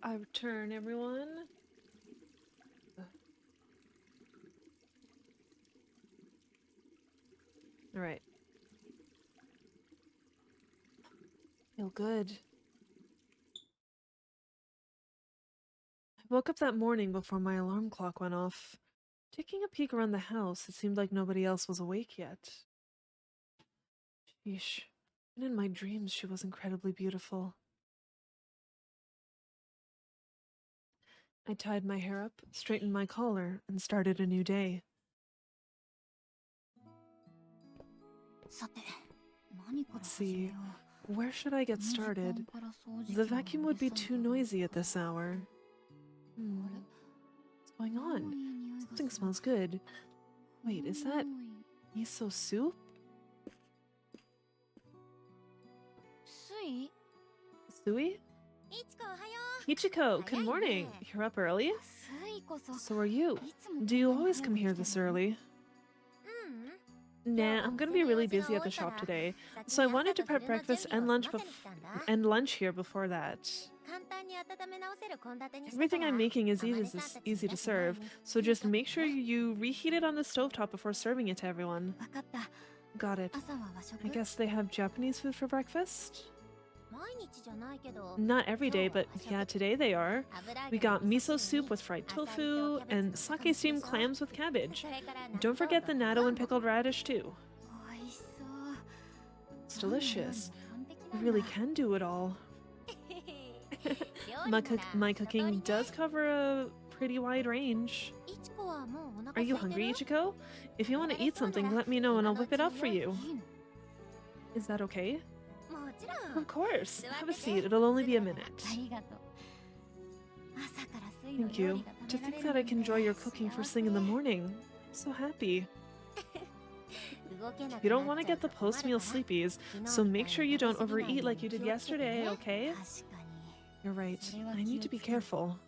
I return, everyone. Alright. Feel good. I woke up that morning before my alarm clock went off. Taking a peek around the house, it seemed like nobody else was awake yet. Sheesh. And in my dreams, she was incredibly beautiful. I tied my hair up, straightened my collar, and started a new day. Let's see, where should I get started? The vacuum would be too noisy at this hour. What's going on? Something smells good. Wait, is that miso soup? Sui? Ichiko, good morning. You're up early? So are you. Do you always come here this early? Nah, I'm gonna be really busy at the shop today, so I wanted to prep breakfast and lunch here before that. Everything I'm making is easy to serve, so just make sure you reheat it on the stovetop before serving it to everyone. Got it. I guess they have Japanese food for breakfast? Not every day, but yeah, today they are. We got miso soup with fried tofu and sake steamed clams with cabbage. Don't forget the natto and pickled radish too. It's delicious. I really can do it all. My cooking does cover a pretty wide range. Are you hungry, Ichiko? If you want to eat something, let me know and I'll whip it up for you. Is that okay? Of course. Have a seat. It'll only be a minute. Thank you. To think that I can enjoy your cooking first thing in the morning. I'm so happy. You don't want to get the post-meal sleepies, so make sure you don't overeat like you did yesterday, okay? You're right. I need to be careful.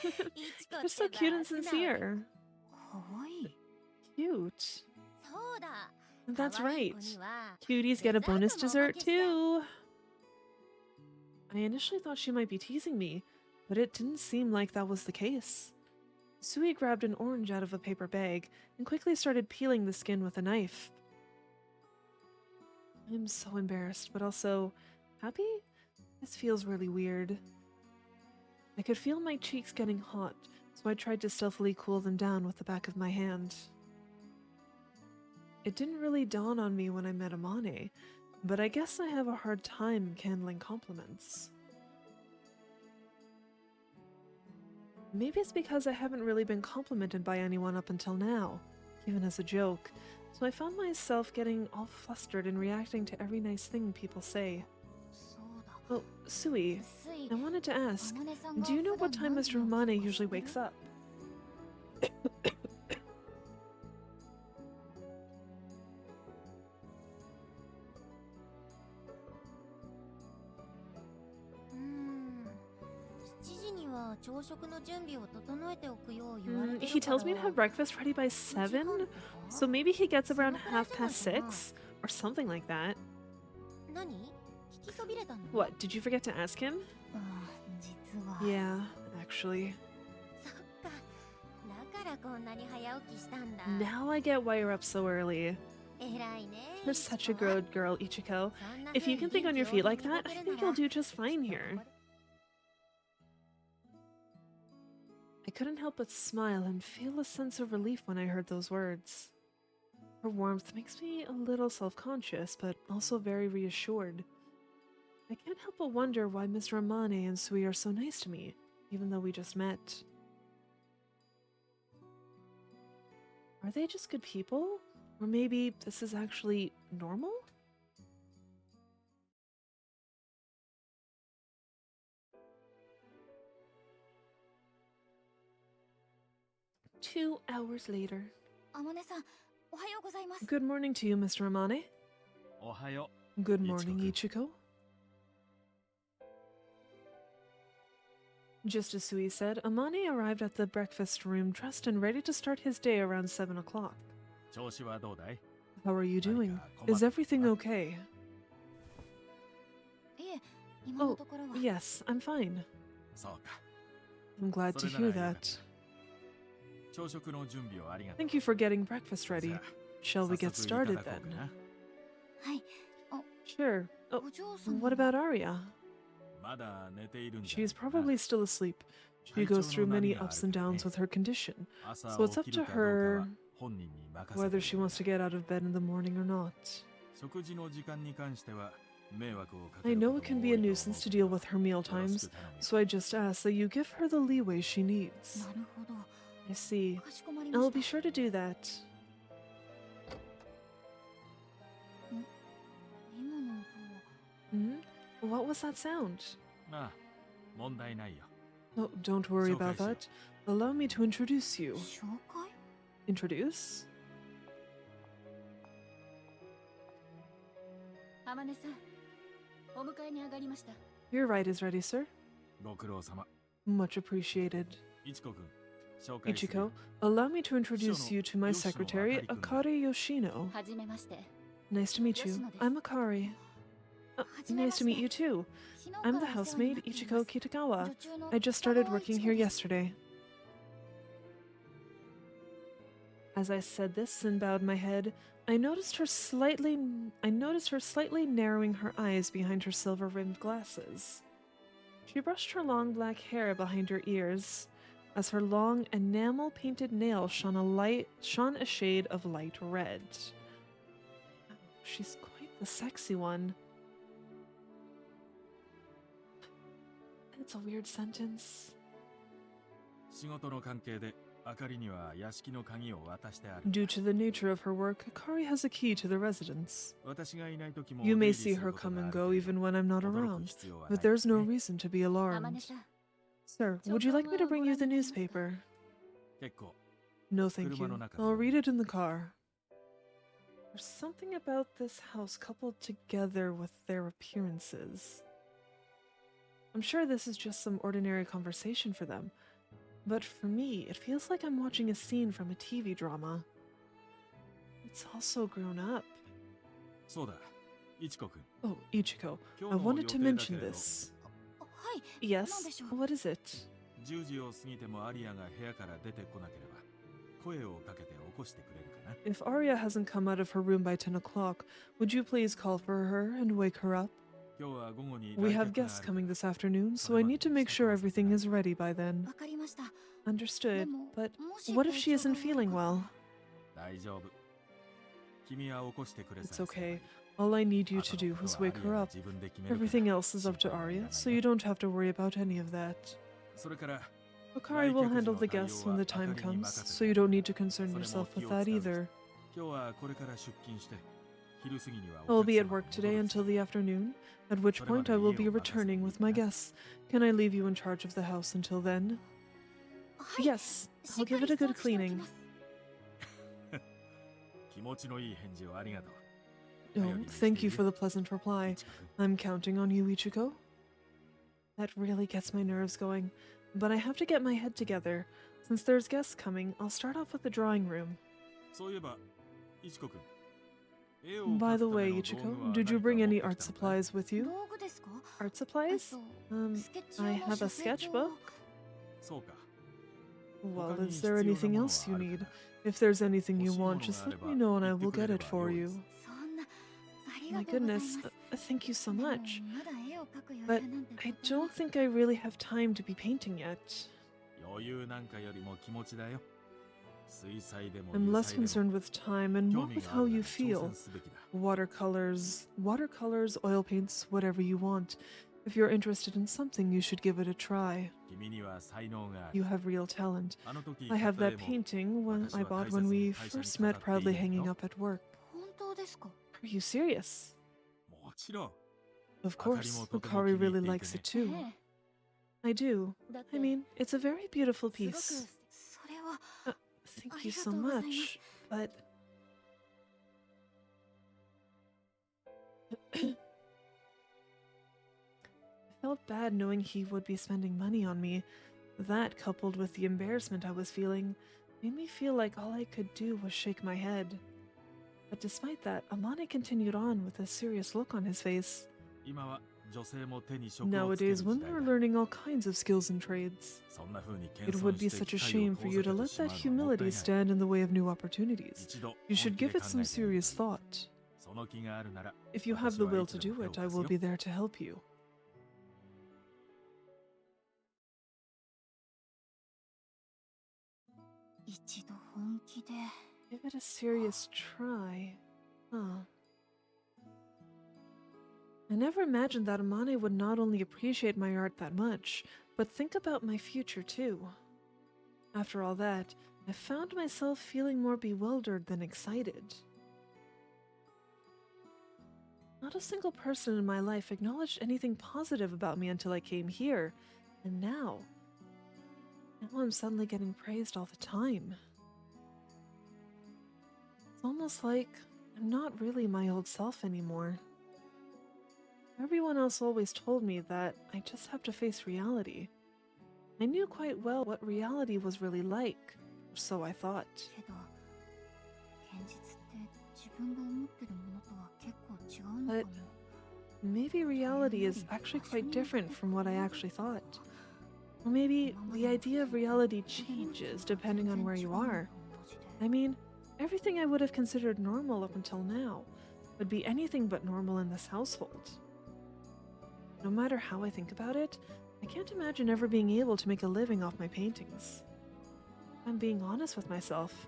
You're so cute and sincere. Cute. That's right. Cuties get a bonus dessert too. I initially thought she might be teasing me, but it didn't seem like that was the case. Sui grabbed an orange out of a paper bag and quickly started peeling the skin with a knife. I'm so embarrassed, but also happy? This feels really weird. I could feel my cheeks getting hot, so I tried to stealthily cool them down with the back of my hand. It didn't really dawn on me when I met Amane, but I guess I have a hard time handling compliments. Maybe it's because I haven't really been complimented by anyone up until now, even as a joke, so I found myself getting all flustered and reacting to every nice thing people say. Oh, Sui, I wanted to ask, do you know what time Mr. Amane usually wakes up? He tells me to have breakfast ready by 7, so maybe he gets around 6:30, or something like that. What, did you forget to ask him? Yeah, actually. Now I get why you're up so early. You're such a good girl, Ichiko. If you can think on your feet like that, I think you'll do just fine here. I couldn't help but smile and feel a sense of relief when I heard those words. Her warmth makes me a little self-conscious, but also very reassured. I can't help but wonder why Mr. Amane and Sui are so nice to me, even though we just met. Are they just good people? Or maybe this is actually normal? Two hours later. Good morning to you, Mr. Amane. Good morning, Ichiko. Just as Sui said, Amane arrived at the breakfast room dressed and ready to start his day around 7 o'clock. How are you doing? Is everything okay? Oh, yes, I'm fine. I'm glad to hear that. Thank you for getting breakfast ready. Shall we get started then? Sure. Oh, what about Aria? She's probably still asleep. She goes through many ups and downs with her condition, so it's up to her whether she wants to get out of bed in the morning or not. I know it can be a nuisance to deal with her meal times, so I just ask that you give her the leeway she needs. I see. I'll be sure to do that. Hmm? What was that sound? Oh, don't worry about that. Allow me to introduce you. Introduce? Your ride is ready, sir. Much appreciated. Ichiko, allow me to introduce you to my secretary, Akari Yoshino. Nice to meet you. I'm Akari. Nice to meet you too. I'm the housemaid, Ichiko Kitagawa. I just started working here yesterday. As I said this and bowed my head, I noticed her slightly narrowing her eyes behind her silver-rimmed glasses. She brushed her long black hair behind her ears, as her long enamel-painted nails shone a shade of light red. She's quite the sexy one. That's a weird sentence. Due to the nature of her work, Akari has a key to the residence. You may see her come and go even when I'm not around, but there's no reason to be alarmed. Sir, would you like me to bring you the newspaper? No, thank you. I'll read it in the car. There's something about this house coupled together with their appearances. I'm sure this is just some ordinary conversation for them, but for me, it feels like I'm watching a scene from a TV drama. It's all so grown up. Oh, Ichiko, I wanted to mention this. Yes? What is it? If Aria hasn't come out of her room by 10 o'clock, would you please call for her and wake her up? We have guests coming this afternoon, so I need to make sure everything is ready by then. Understood, but what if she isn't feeling well? It's okay. All I need you to do is wake her up. Everything else is up to Aria, so you don't have to worry about any of that. Akari will handle the guests when the time comes, so you don't need to concern yourself with that either. I will be at work today until the afternoon, at which point I will be returning with my guests. Can I leave you in charge of the house until then? Yes, I'll give it a good cleaning. Oh, thank you for the pleasant reply. I'm counting on you, Ichiko. That really gets my nerves going, but I have to get my head together. Since there's guests coming, I'll start off with the drawing room. By the way, Ichiko, did you bring any art supplies with you? Art supplies? I have a sketchbook. Well, is there anything else you need? If there's anything you want, just let me know and I will get it for you. My goodness, thank you so much. But I don't think I really have time to be painting yet. I'm less concerned with time and more with how you feel. Watercolors, oil paints, whatever you want. If you're interested in something, you should give it a try. You have real talent. I have that painting I bought when we first met, proudly hanging up at work. Are you serious? Of course, Akari really likes it too. I do. I mean, it's a very beautiful piece. Thank you so much, but... I felt bad knowing he would be spending money on me. That, coupled with the embarrassment I was feeling, made me feel like all I could do was shake my head. But despite that, Amane continued on with a serious look on his face. Nowadays, women are learning all kinds of skills and trades. It would be such a shame for you to let that humility stand in the way of new opportunities. You should give it some serious thought. If you have the will to do it, I will be there to help you. Give it a serious try. Huh. I never imagined that Amane would not only appreciate my art that much, but think about my future too. After all that, I found myself feeling more bewildered than excited. Not a single person in my life acknowledged anything positive about me until I came here, and now I'm suddenly getting praised all the time. It's almost like I'm not really my old self anymore. Everyone else always told me that I just have to face reality. I knew quite well what reality was really like, or so I thought. But maybe reality is actually quite different from what I actually thought. Or maybe the idea of reality changes depending on where you are. I mean, everything I would have considered normal up until now would be anything but normal in this household. No matter how I think about it, I can't imagine ever being able to make a living off my paintings. If I'm being honest with myself,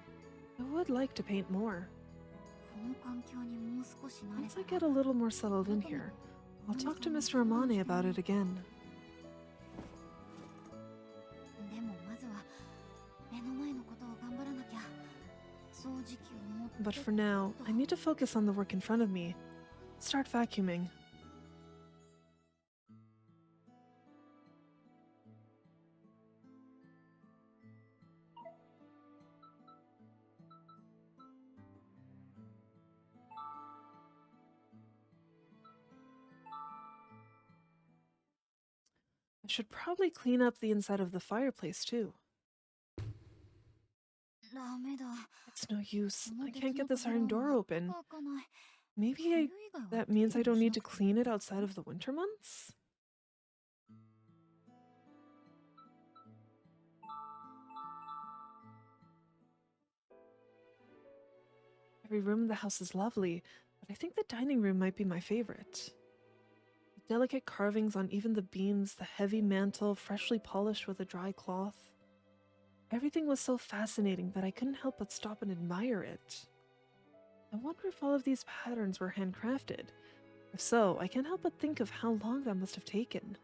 I would like to paint more. Once I get a little more settled in here, I'll talk to Mr. Amane about it again. But for now, I need to focus on the work in front of me. Start vacuuming. I should probably clean up the inside of the fireplace too. It's no use. I can't get this iron door open. Maybe that means I don't need to clean it outside of the winter months? Every room in the house is lovely, but I think the dining room might be my favorite. The delicate carvings on even the beams, the heavy mantle freshly polished with a dry cloth. Everything was so fascinating that I couldn't help but stop and admire it. I wonder if all of these patterns were handcrafted. If so, I can't help but think of how long that must have taken.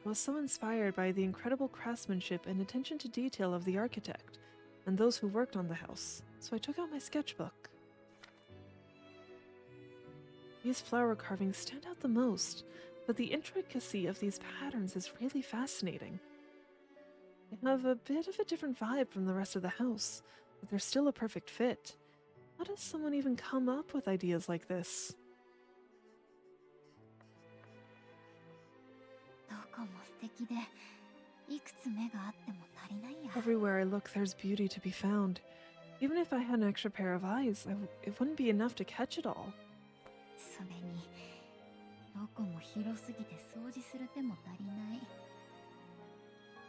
I was so inspired by the incredible craftsmanship and attention to detail of the architect and those who worked on the house, so I took out my sketchbook. These flower carvings stand out the most, but the intricacy of these patterns is really fascinating. They have a bit of a different vibe from the rest of the house, but they're still a perfect fit. How does someone even come up with ideas like this? Everywhere I look, there's beauty to be found. Even if I had an extra pair of eyes, it wouldn't be enough to catch it all.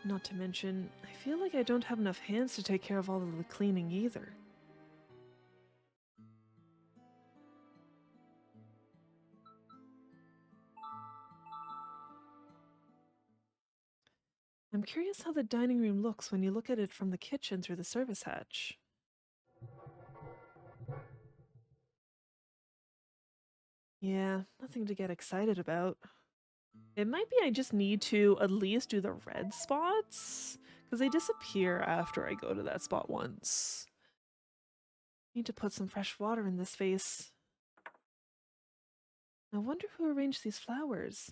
Not to mention, I feel like I don't have enough hands to take care of all of the cleaning either. I'm curious how the dining room looks when you look at it from the kitchen through the service hatch. Yeah, nothing to get excited about. It might be I just need to at least do the red spots, because they disappear after I go to that spot once. Need to put some fresh water in this vase. I wonder who arranged these flowers.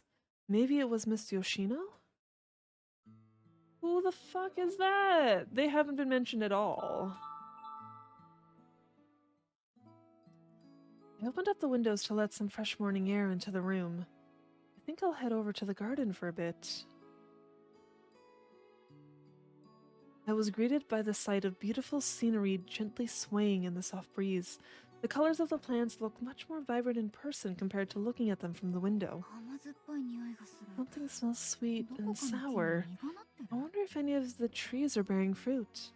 Maybe it was Miss Yoshino? Who the fuck is that? They haven't been mentioned at all. I opened up the windows to let some fresh morning air into the room. I think I'll head over to the garden for a bit. I was greeted by the sight of beautiful scenery gently swaying in the soft breeze. The colors of the plants look much more vibrant in person compared to looking at them from the window. 甘酸っぱい匂いがする。 Something smells sweet どこ and かの木に sour. 実がなってる。 I wonder if any of the trees are bearing fruit.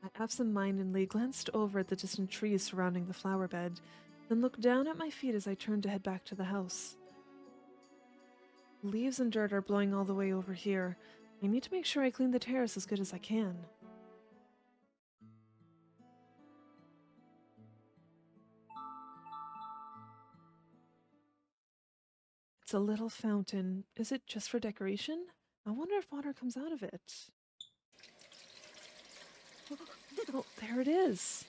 I absent-mindedly glanced over at the distant trees surrounding the flower bed, then looked down at my feet as I turned to head back to the house. Leaves and dirt are blowing all the way over here. I need to make sure I clean the terrace as good as I can. It's a little fountain. Is it just for decoration? I wonder if water comes out of it. Oh, there it is.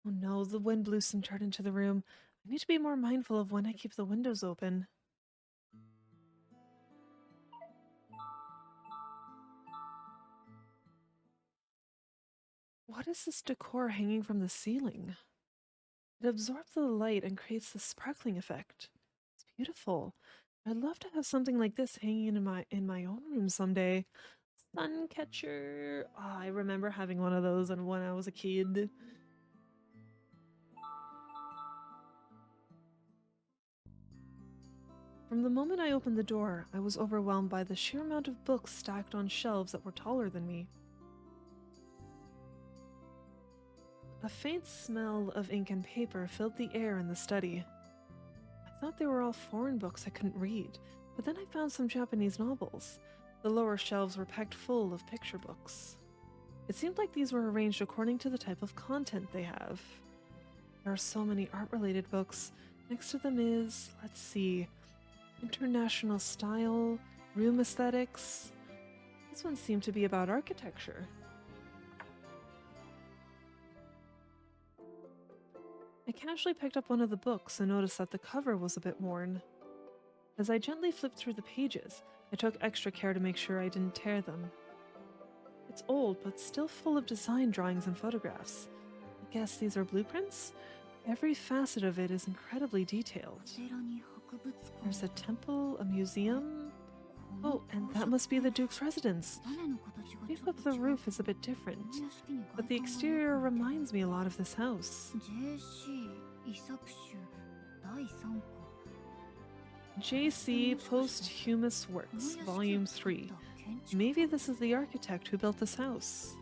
Oh no, the wind blew some dirt into the room. I need to be more mindful of when I keep the windows open. What is this decor hanging from the ceiling? It absorbs the light and creates this sparkling effect. It's beautiful. I'd love to have something like this hanging in my own room someday. Sun catcher. Oh, I remember having one of those when I was a kid. From the moment I opened the door, I was overwhelmed by the sheer amount of books stacked on shelves that were taller than me. A faint smell of ink and paper filled the air in the study. I thought they were all foreign books I couldn't read, but then I found some Japanese novels. The lower shelves were packed full of picture books. It seemed like these were arranged according to the type of content they have. There are so many art-related books. Next to them is, let's see, international style, room aesthetics. This one seemed to be about architecture. I casually picked up one of the books and noticed that the cover was a bit worn. As I gently flipped through the pages, I took extra care to make sure I didn't tear them. It's old, but still full of design drawings and photographs. I guess these are blueprints? Every facet of it is incredibly detailed. There's a temple, a museum. Oh, and that must be the Duke's residence. The shape of the roof is a bit different, but the exterior reminds me a lot of this house. J.C. Posthumous Works, Volume 3. Maybe this is the architect who built this house.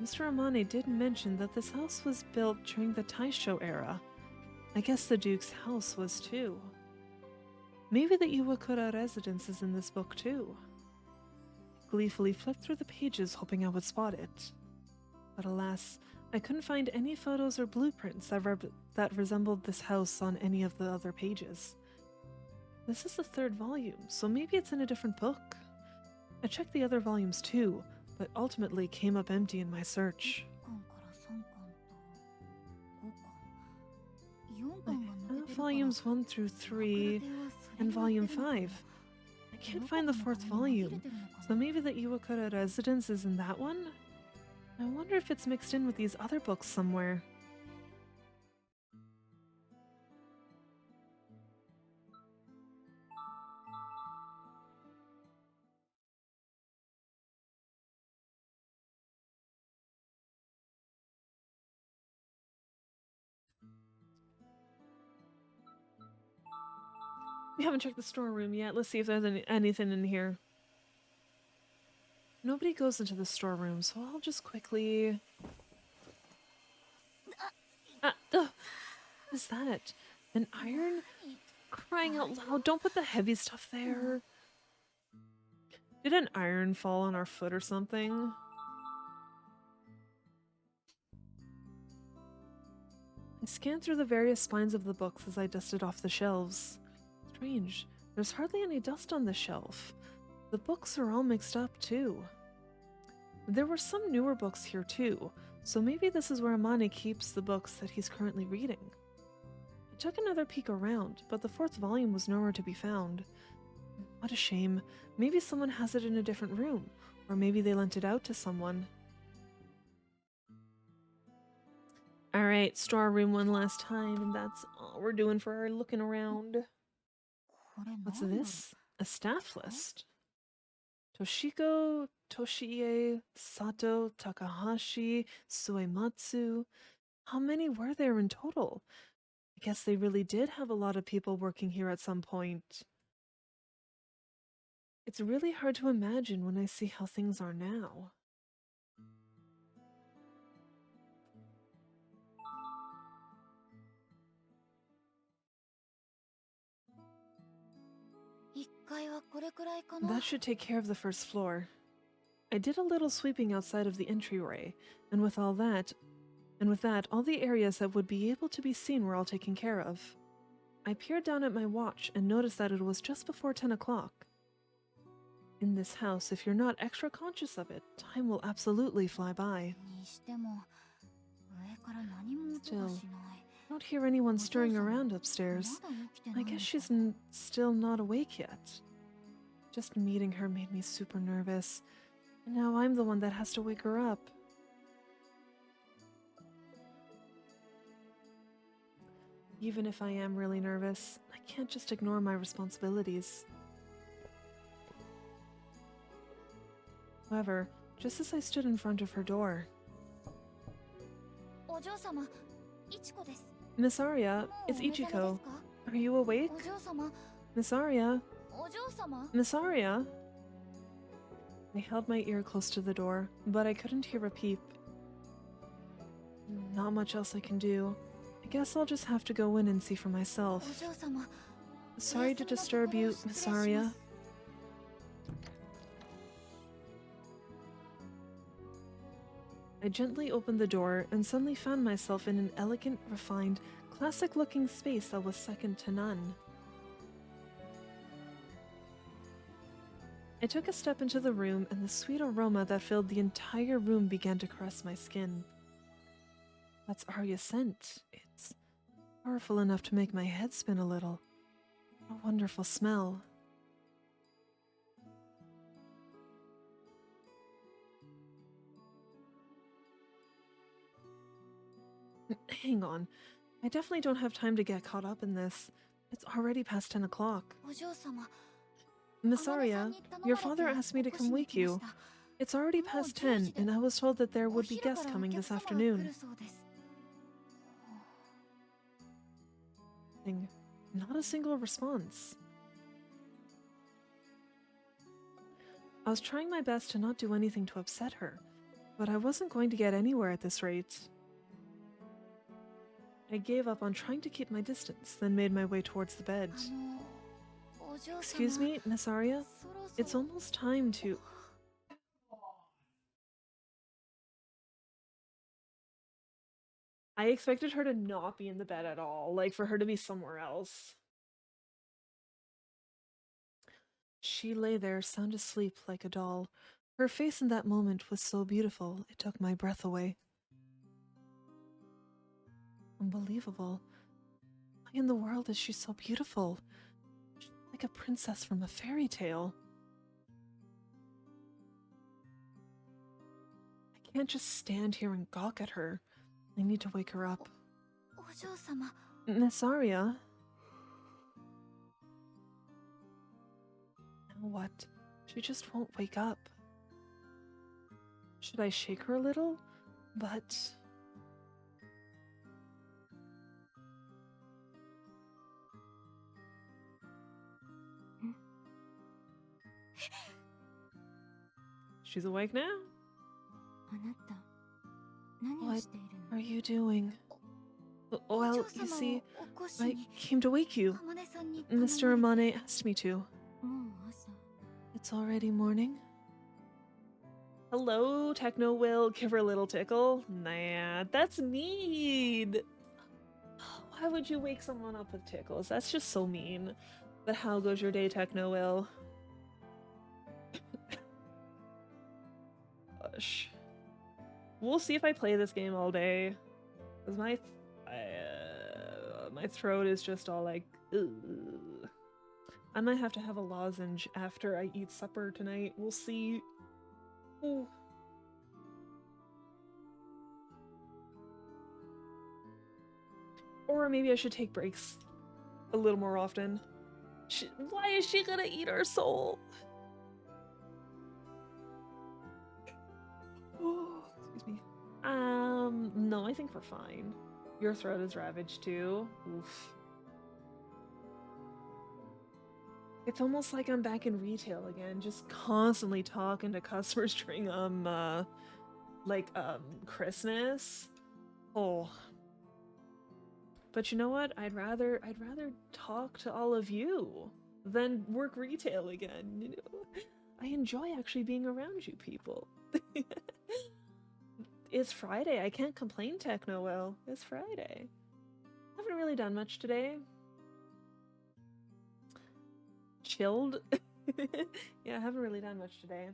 Mr. Amane did mention that this house was built during the Taisho era. I guess the Duke's house was too. Maybe the Iwakura residence is in this book too. I gleefully flipped through the pages hoping I would spot it. But alas, I couldn't find any photos or blueprints that resembled this house on any of the other pages. This is the third volume, so maybe it's in a different book. I checked the other volumes too, but ultimately came up empty in my search. I have volumes 1 through 3 and volume 5. I can't find the fourth volume, so maybe the Iwakura residence is in that one? I wonder if it's mixed in with these other books somewhere. We haven't checked the storeroom yet. Let's see if there's anything in here. Nobody goes into the storeroom, so I'll just quickly... what is that? An iron? Crying out loud, don't put the heavy stuff there. Did an iron fall on our foot or something? I scanned through the various spines of the books as I dusted off the shelves. Strange, there's hardly any dust on the shelf. The books are all mixed up too. There were some newer books here too, so maybe this is where Amane keeps the books that he's currently reading. I took another peek around, but the fourth volume was nowhere to be found. What a shame. Maybe someone has it in a different room, or maybe they lent it out to someone. Alright, storeroom one last time, and that's all we're doing for our looking around. これ What's なんだろう this? A staff list. Toshiko, Toshie, Sato, Takahashi, Suematsu. How many were there in total? I guess they really did have a lot of people working here at some point. It's really hard to imagine when I see how things are now. That should take care of the first floor. I did a little sweeping outside of the entryway, and with that, all the areas that would be able to be seen were all taken care of. I peered down at my watch and noticed that it was just before 10 o'clock. In this house, if you're not extra conscious of it, time will absolutely fly by. にしても上から何も音 Still, がしない I don't hear anyone stirring around upstairs. まだ起きてな I いの guess か she's still not awake yet. Just meeting her made me super nervous, and now I'm the one that has to wake her up. Even if I am really nervous, I can't just ignore my responsibilities. However, just as I stood in front of her door, お嬢様いちこです Miss Aria, もう it's お目覚めです Ichiko. か Are you awake? お嬢様 Miss Aria? お嬢様 Miss Aria? I held my ear close to the door, but I couldn't hear a peep. Not much else I can do. I guess I'll just have to go in and see for お myself. 嬢様 Sorry to disturb you, Miss Aria. I gently opened the door and suddenly found myself in an elegant, refined, classic-looking space that was second to none. I took a step into the room, and the sweet aroma that filled the entire room began to caress my skin. That's Aria's scent. It's powerful enough to make my head spin a little. A wonderful smell. Hang on. I definitely don't have time to get caught up in this. It's already past 10 o'clock. お嬢様 Miss Aria, your father asked me to come wake you. It's already past 10, and I was told that there would be guests coming this afternoon. Not a single response. I was trying my best to not do anything to upset her, but I wasn't going to get anywhere at this rate. I gave up on trying to keep my distance, then made my way towards the bed. お嬢様 Excuse me, Miss Aria? そろそろ It's almost time to... I expected her to not be in the bed at all, like for her to be somewhere else. She lay there, sound asleep like a doll. Her face in that moment was so beautiful, it took my breath away. Unbelievable. Why in the world is she so beautiful? She's like a princess from a fairy tale. I can't just stand here and gawk at her. I need to wake her up. お嬢様 Miss Aria? Now what? She just won't wake up. Should I shake her a little? But... She's awake now? あなた何を What している are の you doing? お Well, 嬢 you 様 see, を起こし I に came to wake you. 浜根さんに頼まれ Mr. Amane asked me to. もう朝 It's already morning. Hello, Techno Will. Give her a little tickle. Nah, that's mean. Why would you wake someone up with tickles? That's just so mean. But how goes your day, Techno Will? Gosh. We'll see if I play this game all day. Cause my throat is just all like, ugh. I might have to have a lozenge after I eat supper tonight. We'll see. Ooh. Or maybe I should take breaks a little more often. Why is she gonna eat our soul? Oh, excuse me. No, I think we're fine. Your throat is ravaged too. Oof. It's almost like I'm back in retail again, just constantly talking to customers during Christmas. Oh. But you know what? I'd rather talk to all of you than work retail again, you know? I enjoy actually being around you people. It's Friday. I can't complain, Techno Will. It's Friday. Haven't really done much today. Chilled. Yeah, I haven't really done much today.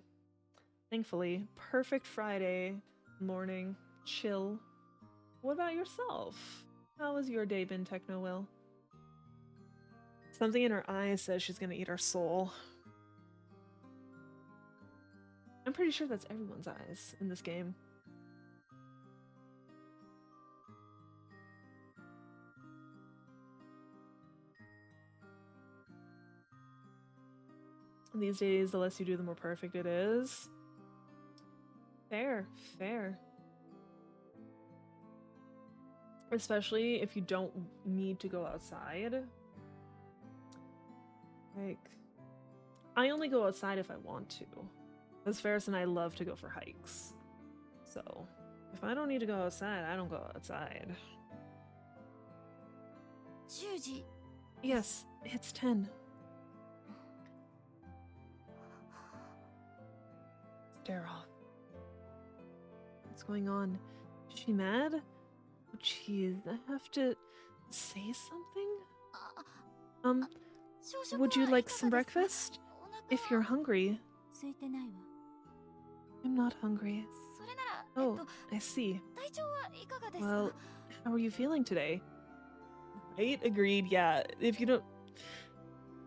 Thankfully, perfect Friday morning. Chill. What about yourself? How has your day been, Techno Will? Something in her eyes says she's gonna eat our soul. I'm pretty sure that's everyone's eyes in this game. These days, the less you do, the more perfect it is. Fair, fair. Especially if you don't need to go outside. Like, I only go outside if I want to. As Ferris and I love to go for hikes. So, if I don't need to go outside, I don't go outside. Yes, it's 10. Stare off. What's going on? Is she mad? Oh, jeez, I have to say something? Would you like some breakfast? If you're hungry. I'm not hungry. Oh, I see. Well, how are you feeling today? Right? Agreed, yeah. If you don't...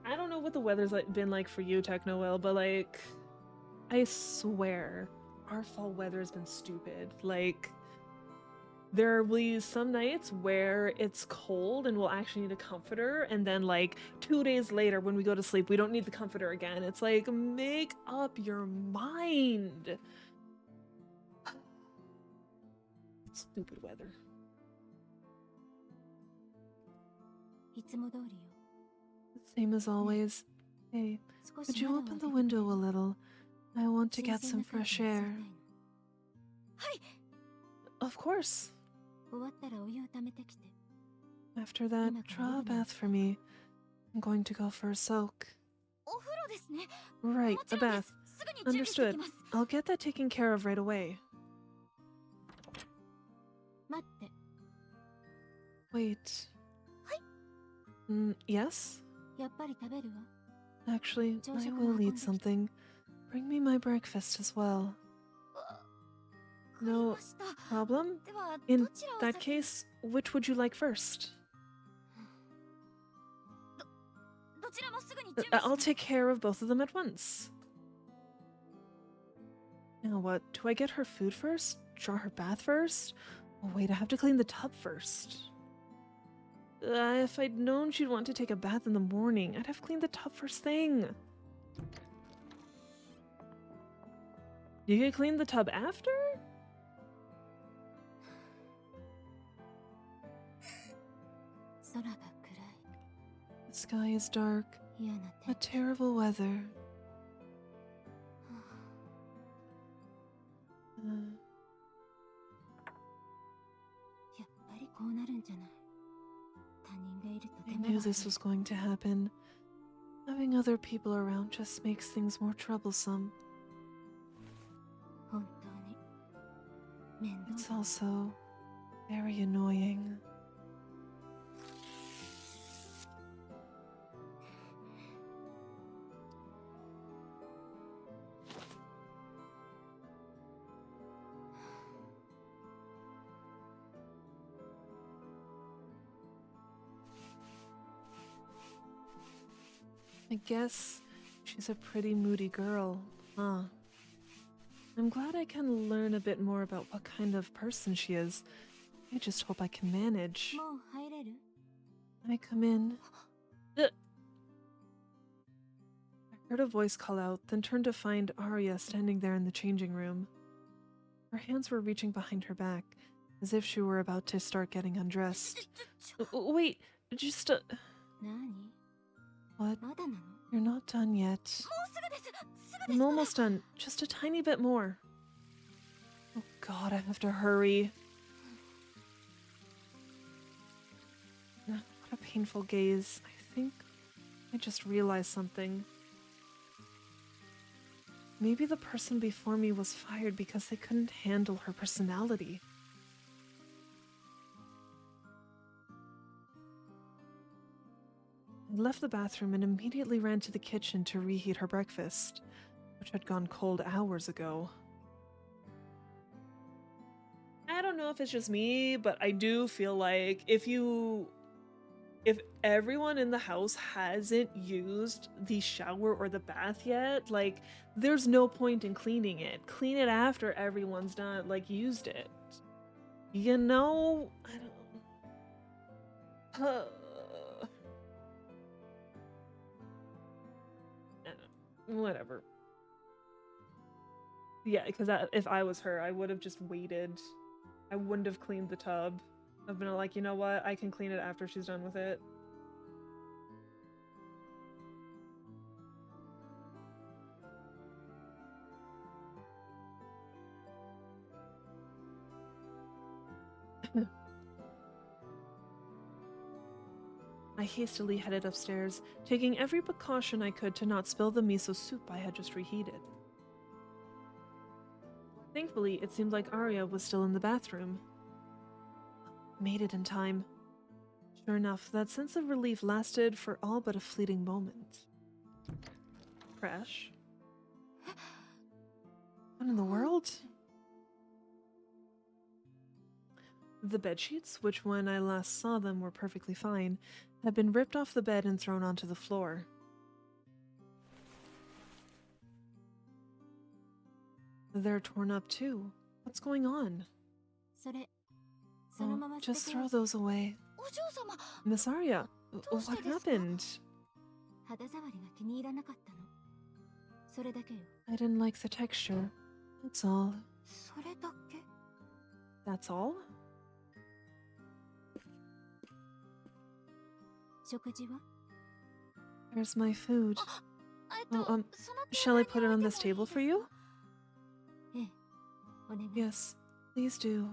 I don't know what the weather's been like for you, Technoel, but like... I swear, our fall weather has been stupid. Like, there will be some nights where it's cold and we'll actually need a comforter, and then like 2 days later when we go to sleep, we don't need the comforter again. It's like, make up your mind. Stupid weather. Same as always. Hey, could you open the window a little? I want to get some fresh air. Of course. After that, draw a bath for me. I'm going to go for a soak. Right, a bath. Understood. I'll get that taken care of right away. Wait. Yes? Actually, I will eat something. Bring me my breakfast as well. No problem? In that case, which would you like first? I'll take care of both of them at once. Now what? Do I get her food first? Draw her bath first? Oh wait, I have to clean the tub first. If I'd known she'd want to take a bath in the morning, I'd have cleaned the tub first thing. You could clean the tub after? The sky is dark. A terrible weather. I knew this was going to happen. Having other people around just makes things more troublesome. It's also very annoying. I guess she's a pretty moody girl, huh? I'm glad I can learn a bit more about what kind of person she is. I just hope I can manage. もう入れる？ Can I come in? I heard a voice call out, then turned to find Aria standing there in the changing room. Her hands were reaching behind her back, as if she were about to start getting undressed. Wait, just何？ What? まだなの？ You're not done yet. もうすぐです。すぐです。 I'm almost done. Just a tiny bit more. Oh god, I have to hurry. What a painful gaze. I think I just realized something. Maybe the person before me was fired because they couldn't handle her personality. I left the bathroom and immediately ran to the kitchen to reheat her breakfast, which had gone cold hours ago. I don't know if it's just me, but I do feel like if everyone in the house hasn't used the shower or the bath yet, like, there's no point in cleaning it. Clean it after everyone's done, like, used it. You know? I don't... Whatever. Yeah, because if I was her, I would have just waited. I wouldn't have cleaned the tub. I've been like, you know what? I can clean it after she's done with it. I hastily headed upstairs, taking every precaution I could to not spill the miso soup I had just reheated. Thankfully, it seemed like Aria was still in the bathroom. Made it in time. Sure enough, that sense of relief lasted for all but a fleeting moment. Crash? What in the world? The bedsheets, which when I last saw them were perfectly fine, had been ripped off the bed and thrown onto the floor. They're torn up too. What's going on? それ、そのまま Oh, 捨て just て throw those away. お嬢様、 Miss Aria, どうして what ですか？ happened? 肌触りが気に入らなかったの。それだけよ。 I didn't like the texture. That's all. それだけ？ That's all? 食事は？ Where's my food? その Shall I put it on this table for you? ええ、お願い。 Yes, please do.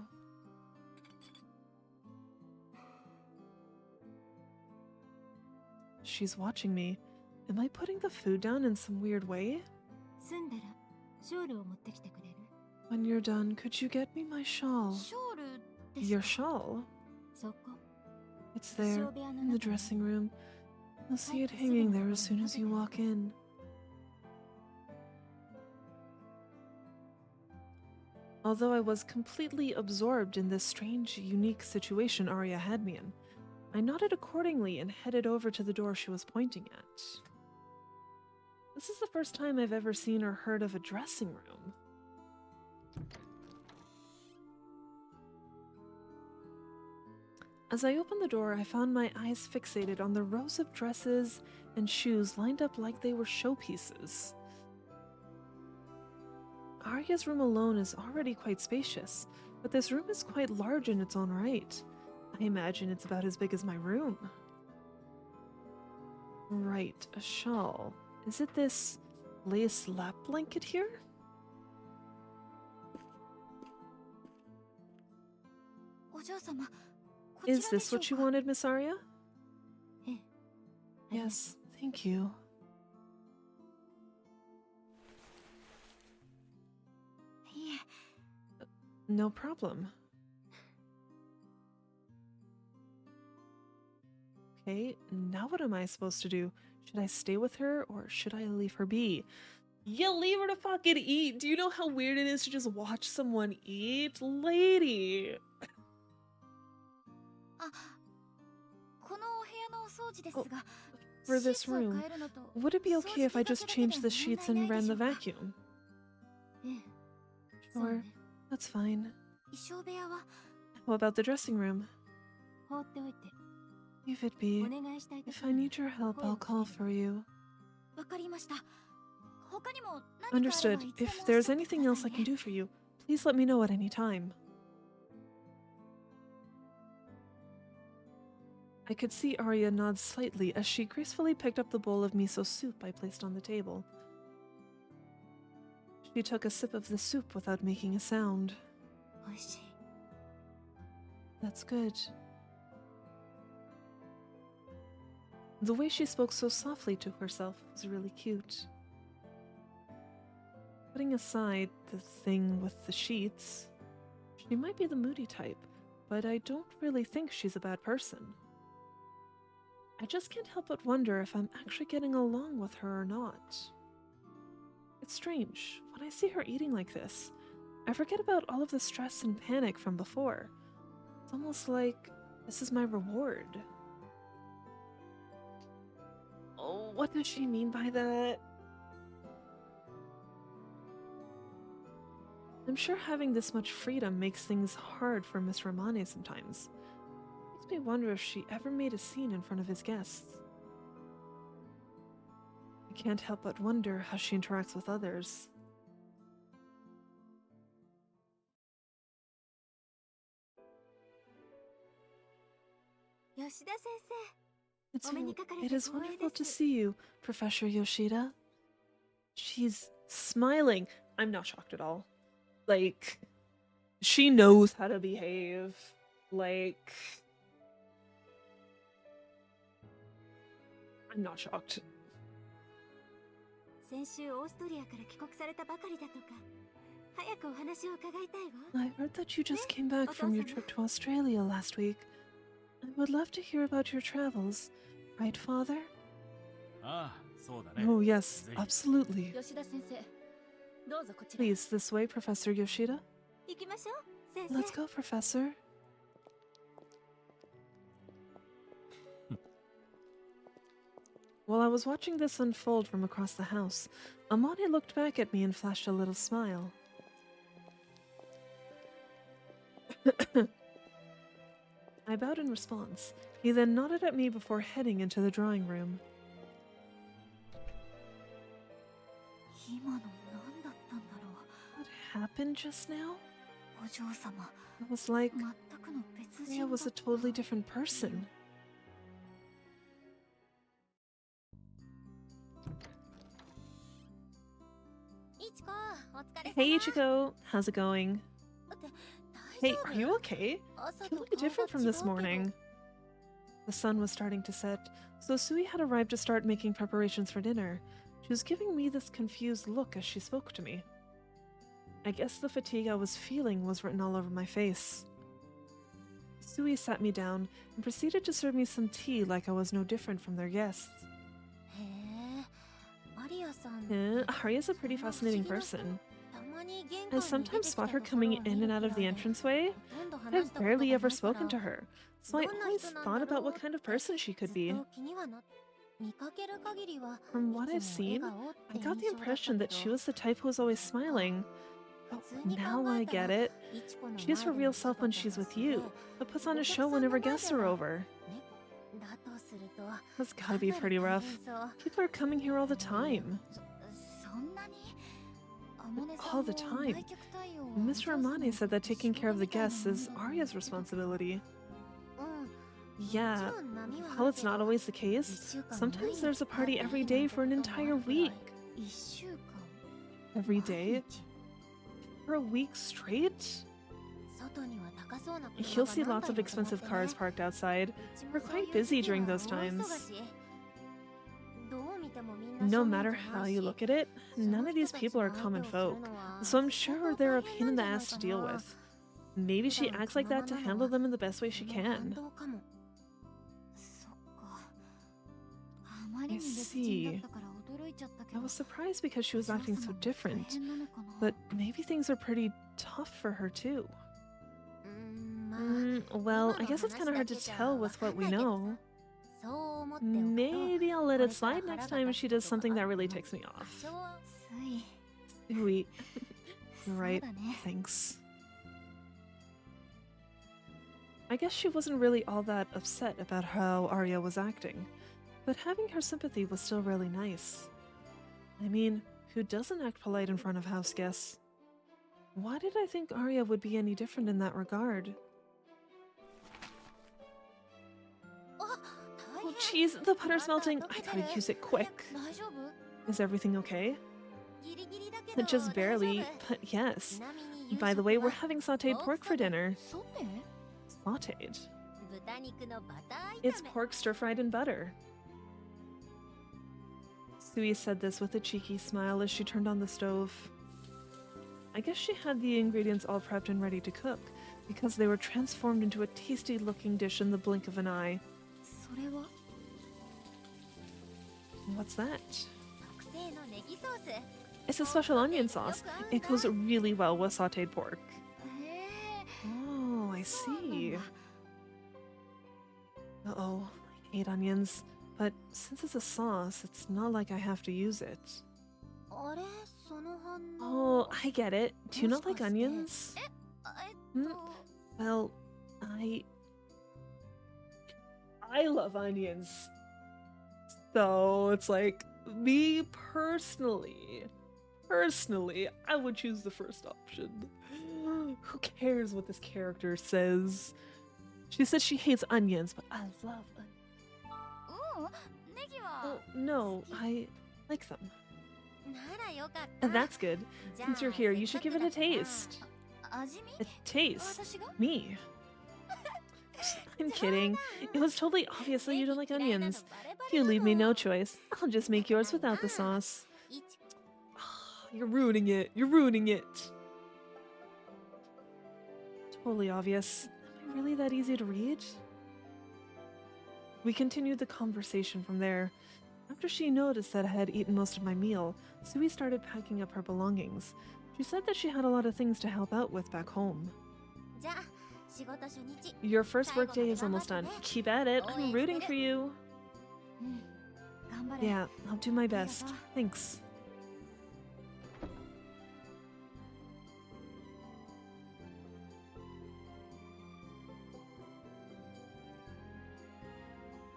She's watching me. Am I putting the food down in some weird way? 済んだらショールを持ってきてくれる？ When you're done, could you get me my shawl? ショールですか？ Your shawl? そこ。 It's there, in the dressing room. You'll see it hanging there as soon as you walk in. Although I was completely absorbed in this strange, unique situation Aria had me in, I nodded accordingly and headed over to the door she was pointing at. This is the first time I've ever seen or heard of a dressing room. As I opened the door, I found my eyes fixated on the rows of dresses and shoes lined up like they were showpieces. Aria's room alone is already quite spacious, but this room is quite large in its own right. I imagine it's about as big as my room. Right, a shawl. Is it this lace lap blanket here? Is this what you wanted, Miss Aria? Yes, thank you. No problem. Okay, now what am I supposed to do? Should I stay with her or should I leave her be? Yeah, leave her to fucking eat. Do you know how weird it is to just watch someone eat? Lady! For this room, would it be okay if I just changed the sheets and ran the vacuum? Sure, that's fine. How about the dressing room? 放っておいて Leave it be. お願いしたい時 If I need your help, I'll call for you. わかりました。他にも何かあれば Understood. いつでも If おっ there's しゃってく anything だ else さ I い can ね do for you, please let me know at any time. I could see Aria nod slightly as she gracefully picked up the bowl of miso soup I placed on the table. She took a sip of the soup without making a sound. おいしい That's good. The way she spoke so softly to herself was really cute. Putting aside the thing with the sheets, she might be the moody type, but I don't really think she's a bad person. I just can't help but wonder if I'm actually getting along with her or not. It's strange. When I see her eating like this, I forget about all of the stress and panic from before. It's almost like this is my reward. Oh, what does she mean by that? I'm sure having this much freedom makes things hard for Miss Romane sometimes. Makes me wonder if she ever made a scene in front of his guests. I can't help but wonder how she interacts with others. Yoshida sensei It's, お目にかかれて it is 光栄 wonderful で to す see you, Professor Yoshida. She's smiling. I'm not shocked at all. Like, she knows how to behave. Like, I'm not shocked. 先週オーストリアから帰国されたばかりだとか早くお話を伺いたいわ I heard that you just came back from your trip to Australia last week. I would love to hear about your travels. Right, Father? ああ、そうだね。 Oh, yes, ぜひ。 absolutely. 吉田先生どうぞこちら Please, this way, Professor Yoshida. 行きましょう先生 Let's go, Professor. While I was watching this unfold from across the house, Amane looked back at me and flashed a little smile. I bowed in response. He then nodded at me before heading into the drawing room. 今の何だったんだろ What happened just now? うお嬢様 It was like 全くの別 Aria 人だ was っ a た totally different person. Ichiko お疲れ様 Hey Ichiko, how's it going? 大 Hey, 丈 are 夫 you okay? 朝 You と look 顔が different from 違う this けど morning. The sun was starting to set, so Sui had arrived to start making preparations for dinner. She was giving me this confused look as she spoke to me. I guess the fatigue I was feeling was written all over my face. Sui sat me down and proceeded to serve me some tea like I was no different from their guests. へえアリアさん Aria's a pretty fascinating person. たまに玄 I 関に出て sometimes きた spot her ところ coming を見 in る and out of く the らいで entranceway. ほとんど話 I've したことが barely ない ever から spoken to her, so I どんな always 人なん thought だろ about う what kind of って person she ず could っ be. と気にはな見かける限りは From い what つ I've も seen, 笑顔って I 印 got the 象だった impression け that she ど was the type who was always smiling. Oh, 普通に考 now I えた get ら it. イチコの She is 前 her で real の self 姿 when が she's with 素で you, but puts on お a 客 show さんの whenever 前 guests で are は over. ねだとすると That's か gotta な be り pretty 大 rough. 変そう People are coming here all the time. そんなにアモネさ All んも the time. 来客対応は Mr. お嬢様 Amane said that にとって taking care of the 仕事みたいな guests もん is だと Arya's 言ってたけど responsibility. うん Yeah, while it's not always the case, sometimes there's a party every day for an entire week. 1週間 Every day? For a week straight? 外には高そうな車 He'll が see 何 lots 台 of も止まって expensive cars ね parked outside. うちも We're そういう quite busy 時期 during は those 大忙 times. しどう見てもみんな No 庶民 matter じゃ how ない you し look at it, そ none の of 人 these たち people の are 相 common 手をする folk, のは so I'm 相 sure 当 they're a 大変 pain な in ん the じゃ ass ない to か deal な with. Maybe she 普段 acts like 気ま that to まなの handle は them in the best way そ she の can. 反動かもそっかあまりに I 別人だったから驚いちゃったけ I ど was surprised because she お was 嬢 acting 様 so も大 different, 変なのかな but maybe things are pretty tough for her too. まあ Well, I guess it's kind of hard to tell with what we know. そう思っておくと Maybe I'll let こ it れから slide 腹 next が time 立 if つ she こ does とが something あ that って really も takes me 多 off. 少はつい Sweet. そう Right. だね Thanks. I guess she wasn't really all that upset about how Aria was acting, but having her sympathy was still really nice. I mean, who doesn't act polite in front of house guests? Why did I think Aria would be any different in that regard? Oh jeez, the butter's melting. I gotta use it quick. Is everything okay? Just barely, but yes. By the way, we're having sauteed pork for dinner. Sauteed? It's pork stir-fried in butter. Sui said this with a cheeky smile as she turned on the stove. I guess she had the ingredients all prepped and ready to cook, because they were transformed into a tasty-looking dish in the blink of an eye. What's that? It's a special onion sauce. It goes really well with sauteed pork. Oh, I see. Uh-oh, I hate onions. But since it's a sauce, it's not like I have to use it. Oh, I get it. Do you not like onions? Well, I love onions. So it's like, me personally, I would choose the first option. Who cares what this character says? She says she hates onions, but I love onions. Oh, no, I like them. That's good. Since you're here, you should give it a taste. A taste? Me? I'm kidding. It was totally obvious that you don't like onions. You leave me no choice. I'll just make yours without the sauce. Oh, you're ruining it. You're ruining it. Totally obvious. Am I really that easy to read? We continued the conversation from there. After she noticed that I had eaten most of my meal, Sui started packing up her belongings. She said that she had a lot of things to help out with back home. Your first workday is almost done. Keep at it. I'm rooting for you. Yeah, I'll do my best. Thanks.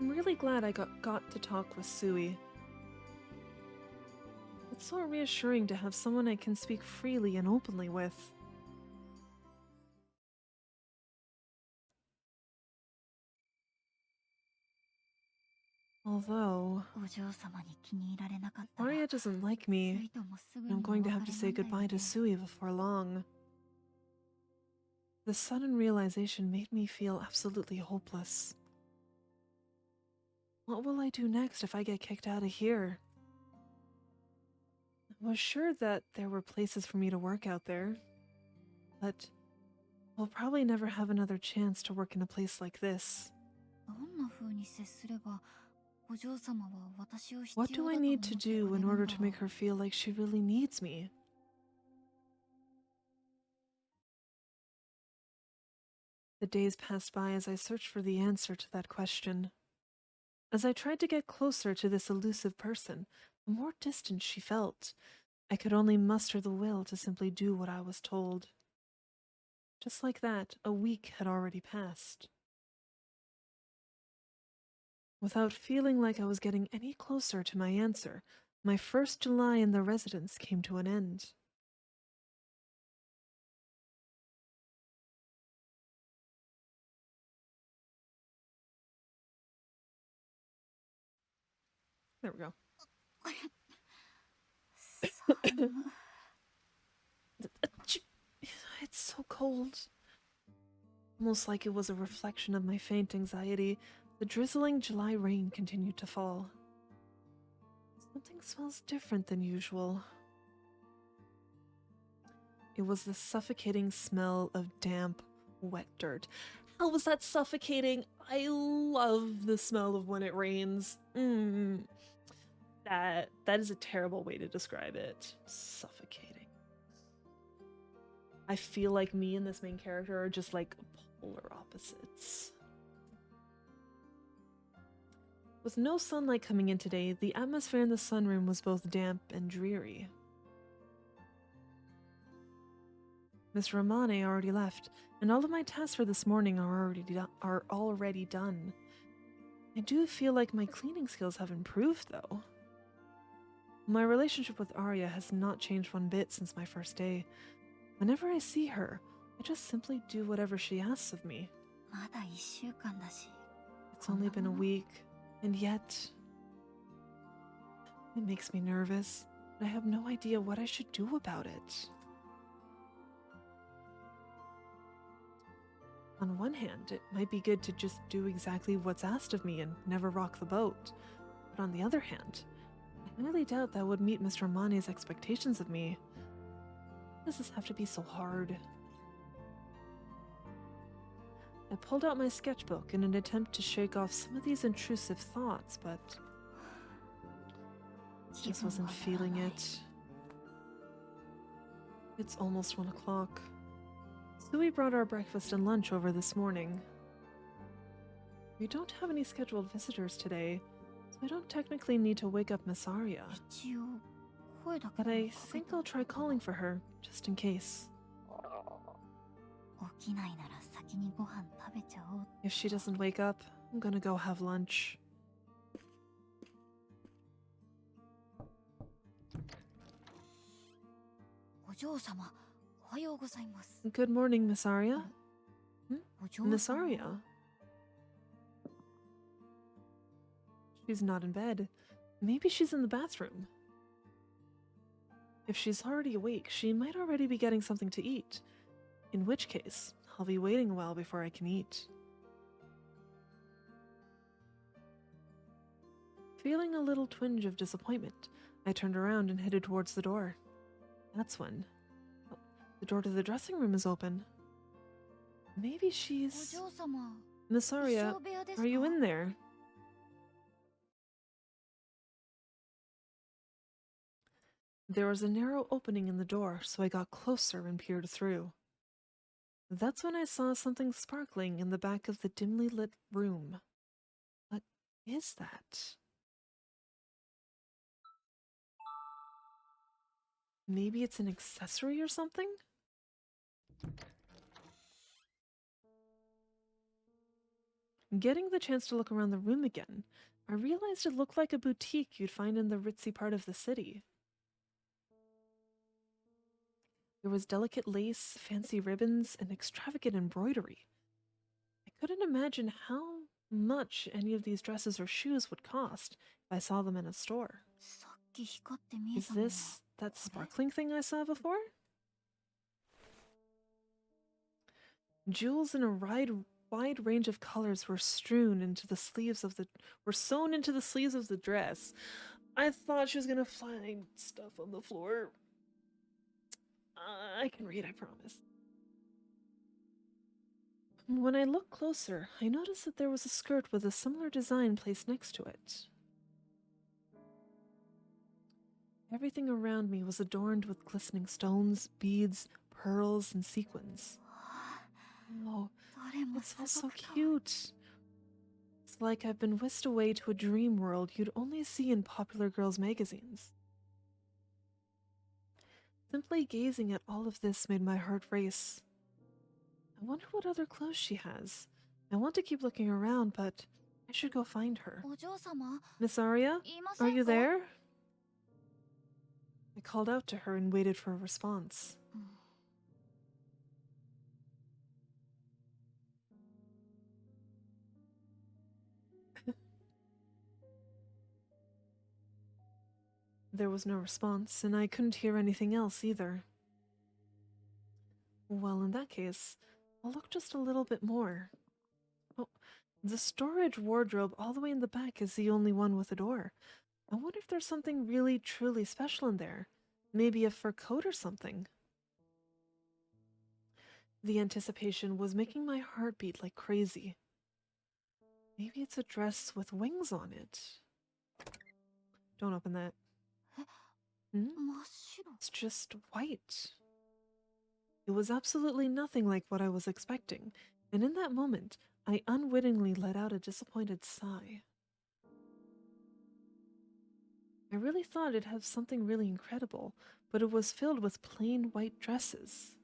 I'm really glad I got to talk with Sui. It's so reassuring to have someone I can speak freely and openly with. Although, if Aria doesn't like me, I'm going to have to say goodbye to Sui before long. The sudden realization made me feel absolutely hopeless. What will I do next if I get kicked out of here? I was sure that there were places for me to work out there, but we'll probably never have another chance to work in a place like this. What do I need to do in order to make her feel like she really needs me? The days passed by as I searched for the answer to that question. As I tried to get closer to this elusive person, the more distant she felt. I could only muster the will to simply do what I was told. Just like that, a week had already passed. Without feeling like I was getting any closer to my answer, my first July in the residence came to an end. There we go. It's so cold. Almost like it was a reflection of my faint anxiety, the drizzling July rain continued to fall. Something smells different than usual. It was the suffocating smell of damp, wet dirt. How was that suffocating? I love the smell of when it rains. That is a terrible way to describe it. Suffocating. I feel like me and this main character are just like polar opposites. With no sunlight coming in today, the atmosphere in the sunroom was both damp and dreary. Miss Romane already left, and all of my tasks for this morning are already done. I do feel like my cleaning skills have improved, though. My relationship with Aria has not changed one bit since my first day. Whenever I see her, I just simply do whatever she asks of me. まだ1週間だし。 It's only been a week, and yet... It makes me nervous, but I have no idea what I should do about it. On one hand, it might be good to just do exactly what's asked of me and never rock the boat. But on the other hand, I highly doubt that would meet Mr. Mane's expectations of me. Why does this have to be so hard? I pulled out my sketchbook in an attempt to shake off some of these intrusive thoughts, but just wasn't feeling it. It's almost 1 o'clock. Sui brought our breakfast and lunch over this morning. We don't have any scheduled visitors today, so I don't technically need to wake up Miss Aria. 一応声だけ But で I もかけ think た I'll try calling for her, just in case. 起きないなら先にご飯食べちゃおう。 If she doesn't wake up, I'm gonna go have lunch. お嬢様、おはようございます。 Good morning, Miss Aria. お嬢 Miss 様 Aria. She's not in bed. Maybe she's in the bathroom. If she's already awake, she might already be getting something to eat. In which case, I'll be waiting a while before I can eat. Feeling a little twinge of disappointment, I turned around and headed towards the door. That's when... oh, the door to the dressing room is open. Maybe お she's... 嬢様、 Miss 衣 Aria, 装部屋ですか are you in there? There was a narrow opening in the door, so I got closer and peered through. That's when I saw something sparkling in the back of the dimly lit room. What is that? Maybe it's an accessory or something? Getting the chance to look around the room again, I realized it looked like a boutique you'd find in the ritzy part of the city. There was delicate lace, fancy ribbons, and extravagant embroidery. I couldn't imagine how much any of these dresses or shoes would cost if I saw them in a store. さっき光って見え Is たのは this that sparkling thing I saw before? Jewels in a wide range of colors were sewn into the sleeves of the dress. I thought she was gonna find stuff on the floor. I can read, I promise. When I looked closer, I noticed that there was a skirt with a similar design placed next to it. Everything around me was adorned with glistening stones, beads, pearls, and sequins. Oh, どれも it's す all ご so く可愛い cute. It's like I've been whisked away to a dream world you'd only see in popular girls' magazines. Simply gazing at all of this made my heart race. I wonder what other clothes she has. I want to keep looking around, but I should go find her. お嬢様、 Miss Aria, いませ are ん you か there? I called out to her and waited for a response. There was no response, and I couldn't hear anything else either. Well, in that case, I'll look just a little bit more. Oh, the storage wardrobe all the way in the back is the only one with a door. I wonder if there's something really, truly special in there. Maybe a fur coat or something. The anticipation was making my heart beat like crazy. Maybe it's a dress with wings on it. Don't open that. 真っ白。 It's just white. It was absolutely nothing like what I was expecting, and in that moment, I unwittingly let out a disappointed sigh. I really thought it'd have something really incredible, but it was filled with plain white dresses.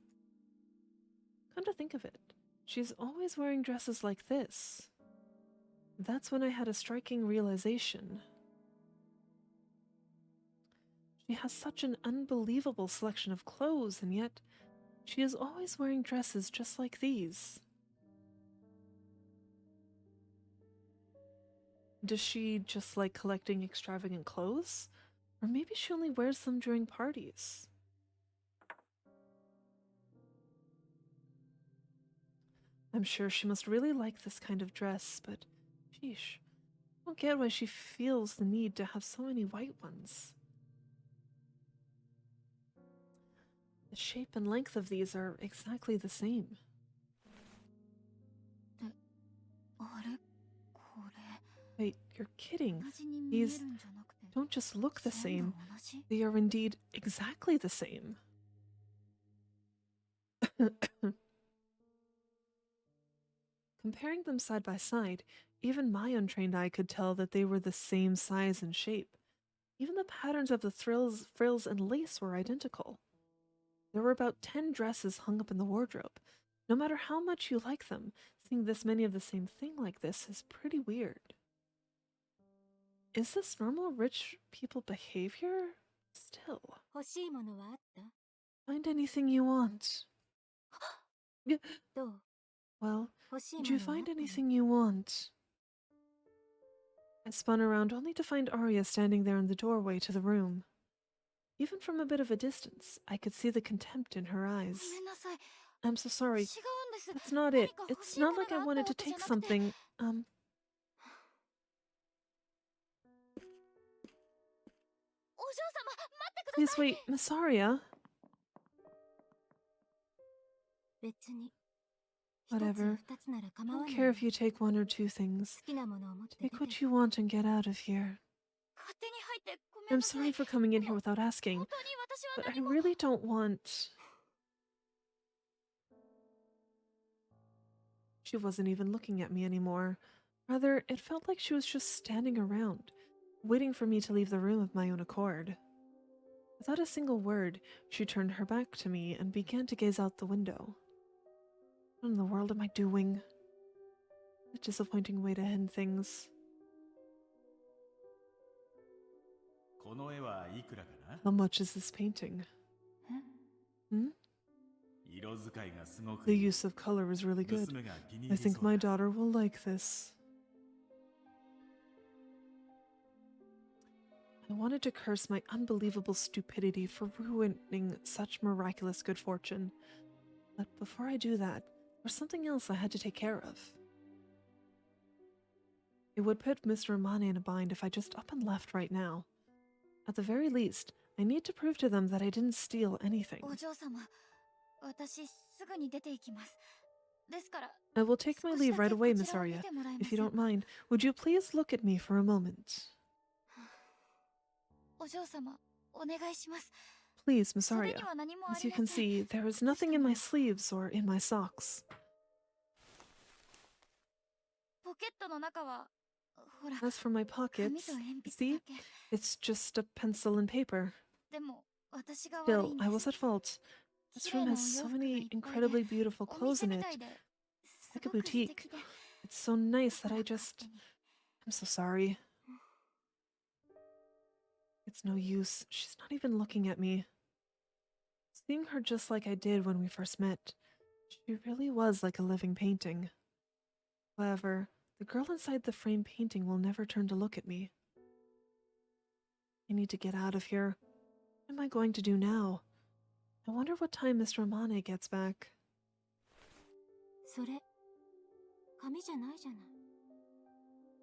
Come to think of it, she's always wearing dresses like this. That's when I had a striking realization. She has such an unbelievable selection of clothes, and yet she is always wearing dresses just like these. Does she just like collecting extravagant clothes? Or maybe she only wears them during parties. I'm sure she must really like this kind of dress, but sheesh, I don't get why she feels the need to have so many white ones. The shape and length of these are exactly the same. Wait, you're kidding. These don't just look the same, they are indeed exactly the same. Comparing them side by side, even my untrained eye could tell that they were the same size and shape. Even the patterns of the frills, and lace were identical. There were about 10 dresses hung up in the wardrobe. No matter how much you like them, seeing this many of the same thing like this is pretty weird. Is this normal rich people behavior? Still. Find anything you want. Well, did you find anything you want? I spun around only to find Aria standing there in the doorway to the room. Even from a bit of a distance, I could see the contempt in her eyes. I'm so sorry. That's not it. It's not like I wanted to take something. Please wait, Miss Aria. Whatever. I don't care if you take one or two things. Take what you want and get out of here. I'm sorry for coming in here without asking, but I really don't want... She wasn't even looking at me anymore. Rather, it felt like she was just standing around, waiting for me to leave the room of my own accord. Without a single word, she turned her back to me and began to gaze out the window. What in the world am I doing? A disappointing way to end things. How much is this painting? Hmm? The use of color is really good. I think my daughter will like this. I wanted to curse my unbelievable stupidity for ruining such miraculous good fortune. But before I do that, there's something else I had to take care of. It would put Mr. Amane in a bind if I just up and left right now. At the very least, I need to prove to them that I didn't steal anything. I will take my leave right away, Miss Aria. If you don't mind, would you please look at me for a moment? Please, Miss Aria. As you can see, there is nothing in my sleeves or in my socks. As for my pockets, see? It's just a pencil and paper. Still, I was at fault. This room has so many incredibly beautiful clothes in it. It's like a boutique. It's so nice that I'm so sorry. It's no use. She's not even looking at me. Seeing her just like I did when we first met, she really was like a living painting. However, the girl inside the frame painting will never turn to look at me. I need to get out of here. What am I going to do now? I wonder what time Mr. Amane gets back.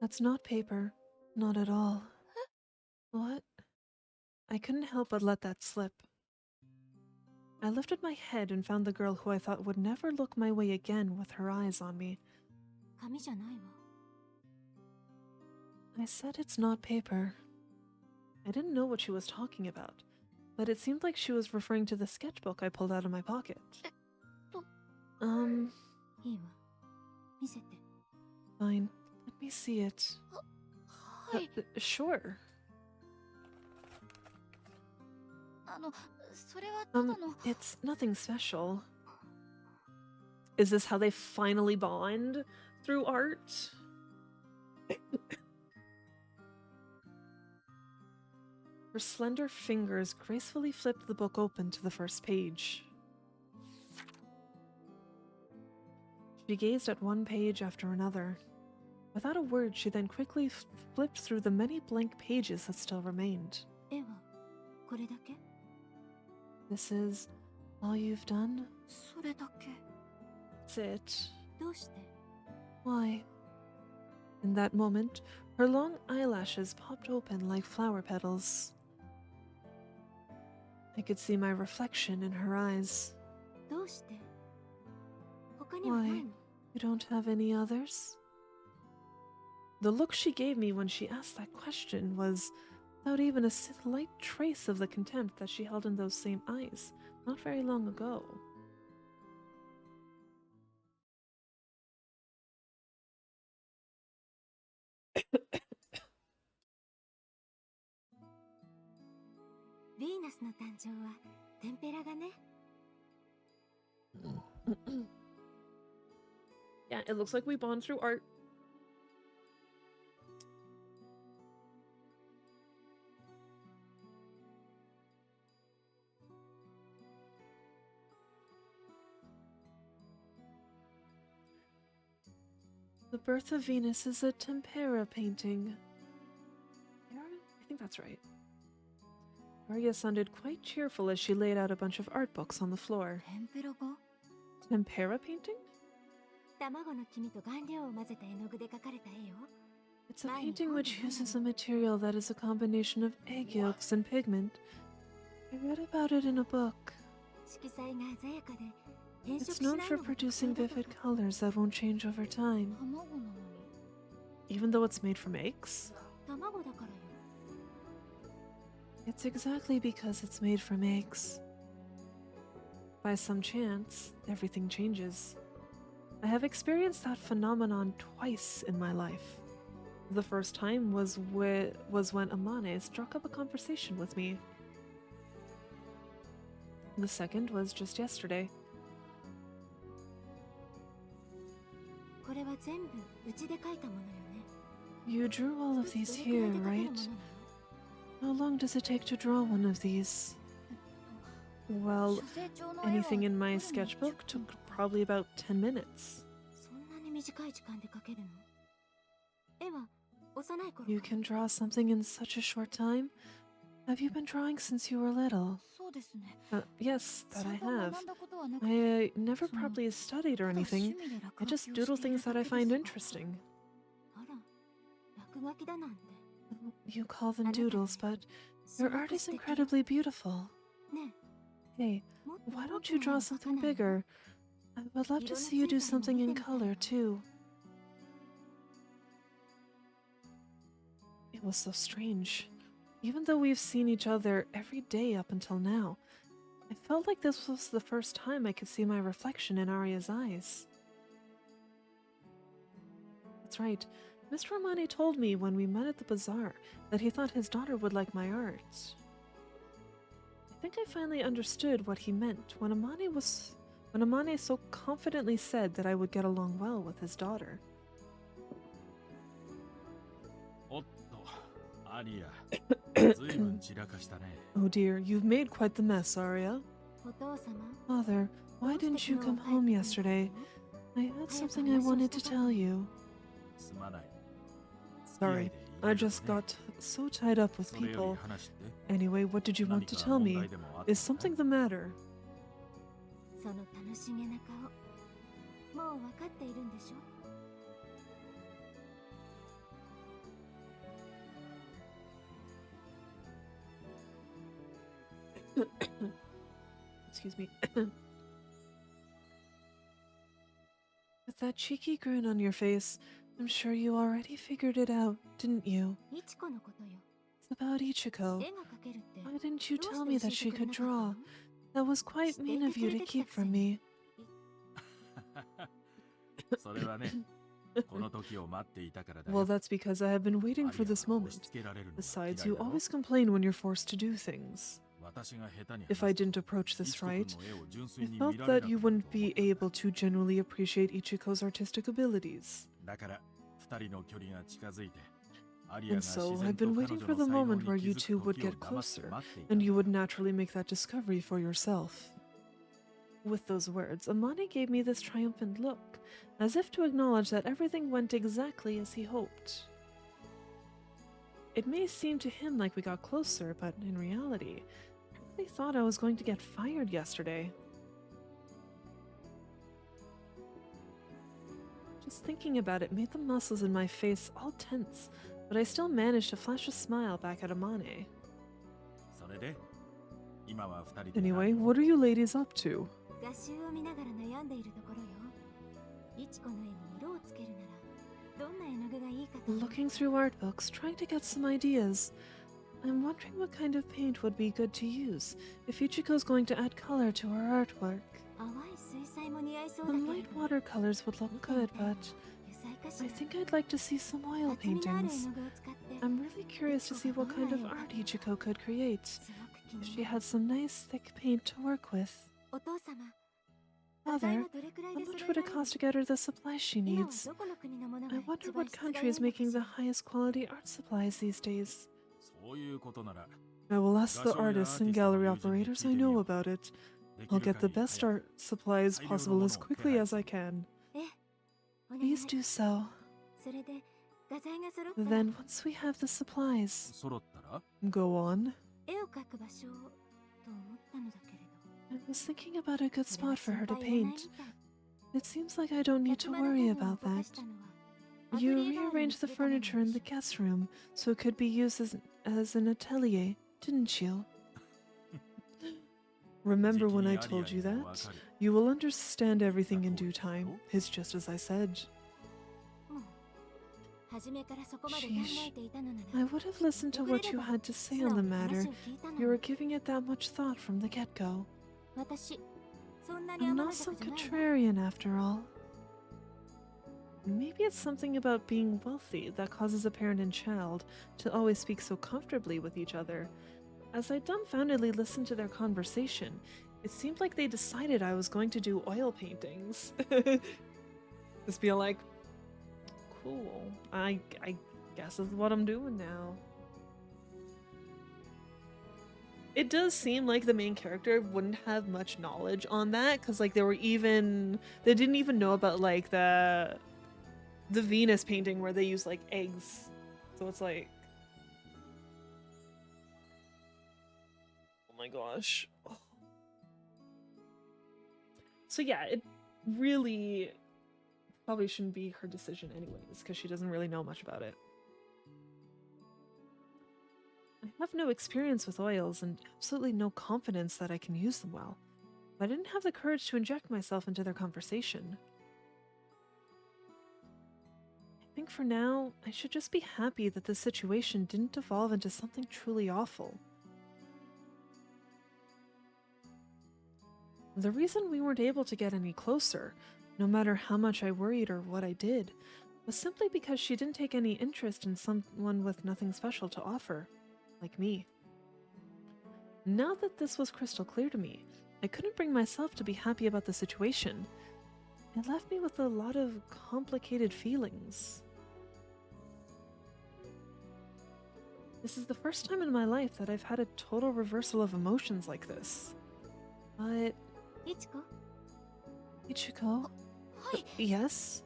That's not paper. Not at all. What? I couldn't help but let that slip. I lifted my head and found the girl who I thought would never look my way again with her eyes on me. I said it's not paper. I didn't know what she was talking about, but it seemed like she was referring to the sketchbook I pulled out of my pocket. Fine. Let me see it. Sure. It's nothing special. Is this how they finally bond? Through art? Her slender fingers gracefully flipped the book open to the first page. She gazed at one page after another. Without a word, she then quickly flipped through the many blank pages that still remained. This is all you've done? That's it. Why? In that moment, her long eyelashes popped open like flower petals. I could see my reflection in her eyes. Why? You don't have any others? The look she gave me when she asked that question was without even a slight trace of the contempt that she held in those same eyes not very long ago. Yeah, it looks like we bond through art. The Birth of Venus is a tempera painting. I think that's right. Aria sounded quite cheerful as she laid out a bunch of art books on the floor. Tempera painting? It's a painting which uses a material that is a combination of egg yolks and pigment. I read about it in a book. It's known for producing vivid colors that won't change over time. Even though it's made from eggs? It's exactly because it's made from eggs. By some chance, everything changes. I have experienced that phenomenon twice in my life. The first time was when Amane struck up a conversation with me. The second was just yesterday. You drew all of these here, right? How long does it take to draw one of these? Well, anything in my sketchbook took probably about 10 minutes. You can draw something in such a short time? Have you been drawing since you were little? Yes, that I have. I never properly studied or anything. I just doodle things that I find interesting. You call them doodles, but your art is incredibly beautiful. Hey, why don't you draw something bigger? I would love to see you do something in color, too. It was so strange. Even though we've seen each other every day up until now, I felt like this was the first time I could see my reflection in Aria's eyes. That's right. Mr. Romani told me when we met at the bazaar that he thought his daughter would like my art. I think I finally understood what he meant when Amane so confidently said that I would get along well with his daughter. Oh dear, you've made quite the mess, Aria. Father, why didn't you come home yesterday? I had something I wanted to tell you. Sorry, I just got so tied up with people. Anyway, what did you want to tell me? Is something the matter? Excuse me. With that cheeky grin on your face, I'm sure you already figured it out, didn't you? It's about Ichiko. Why didn't you tell me that she could draw? That was quite mean of you to keep from me. Well, that's because I have been waiting for this moment. Besides, you always complain when you're forced to do things. if I didn't approach this right. I felt that you wouldn't be able to genuinely appreciate Ichiko's artistic abilities. And so, I've been waiting for the moment where you two would get closer, and you would naturally make that discovery for yourself. With those words, Amane gave me this triumphant look, as if to acknowledge that everything went exactly as he hoped. It may seem to him like we got closer, but in reality, I really thought I was going to get fired yesterday. Just thinking about it made the muscles in my face all tense, but I still managed to flash a smile back at Amane. Anyway, what are you ladies up to? Looking through art books, trying to get some ideas. I'm wondering what kind of paint would be good to use if Ichiko's going to add color to her artwork. The light watercolors would look good, but I think I'd like to see some oil paintings. I'm really curious to see what kind of art Ichiko could create, if she had some nice thick paint to work with. Father, how much would it cost to get her the supplies she needs? I wonder what country is making the highest quality art supplies these days. I will ask the artists and gallery operators I know about it. I'll get the best art supplies possible as quickly as I can. Please do so. Then, once we have the supplies, go on. I was thinking about a good spot for her to paint. It seems like I don't need to worry about that. You rearranged the furniture in the guest room so it could be used as an atelier, didn't you? Remember when I told you that? You will understand everything in due time. It's just as I said. Sheesh. I would have listened to what you had to say on the matter. You were giving it that much thought from the get-go. I'm not so contrarian after all. Maybe it's something about being wealthy that causes a parent and child to always speak so comfortably with each other. As I dumbfoundedly listened to their conversation, it seemed like they decided I was going to do oil paintings. Just be like, cool, I guess that's what I'm doing now. It does seem like the main character wouldn't have much knowledge on that, because like they didn't even know about like the Venus painting where they use like eggs. So it's like, oh my gosh. Oh. So yeah, it really probably shouldn't be her decision anyways, because she doesn't really know much about it. I have no experience with oils and absolutely no confidence that I can use them well. But I didn't have the courage to inject myself into their conversation. I think for now, I should just be happy that this situation didn't devolve into something truly awful. The reason we weren't able to get any closer, no matter how much I worried or what I did, was simply because she didn't take any interest in someone with nothing special to offer. Like me. Now that this was crystal clear to me, I couldn't bring myself to be happy about the situation. It left me with a lot of complicated feelings. This is the first time in my life that I've had a total reversal of emotions like this. But... Ichiko? Yes?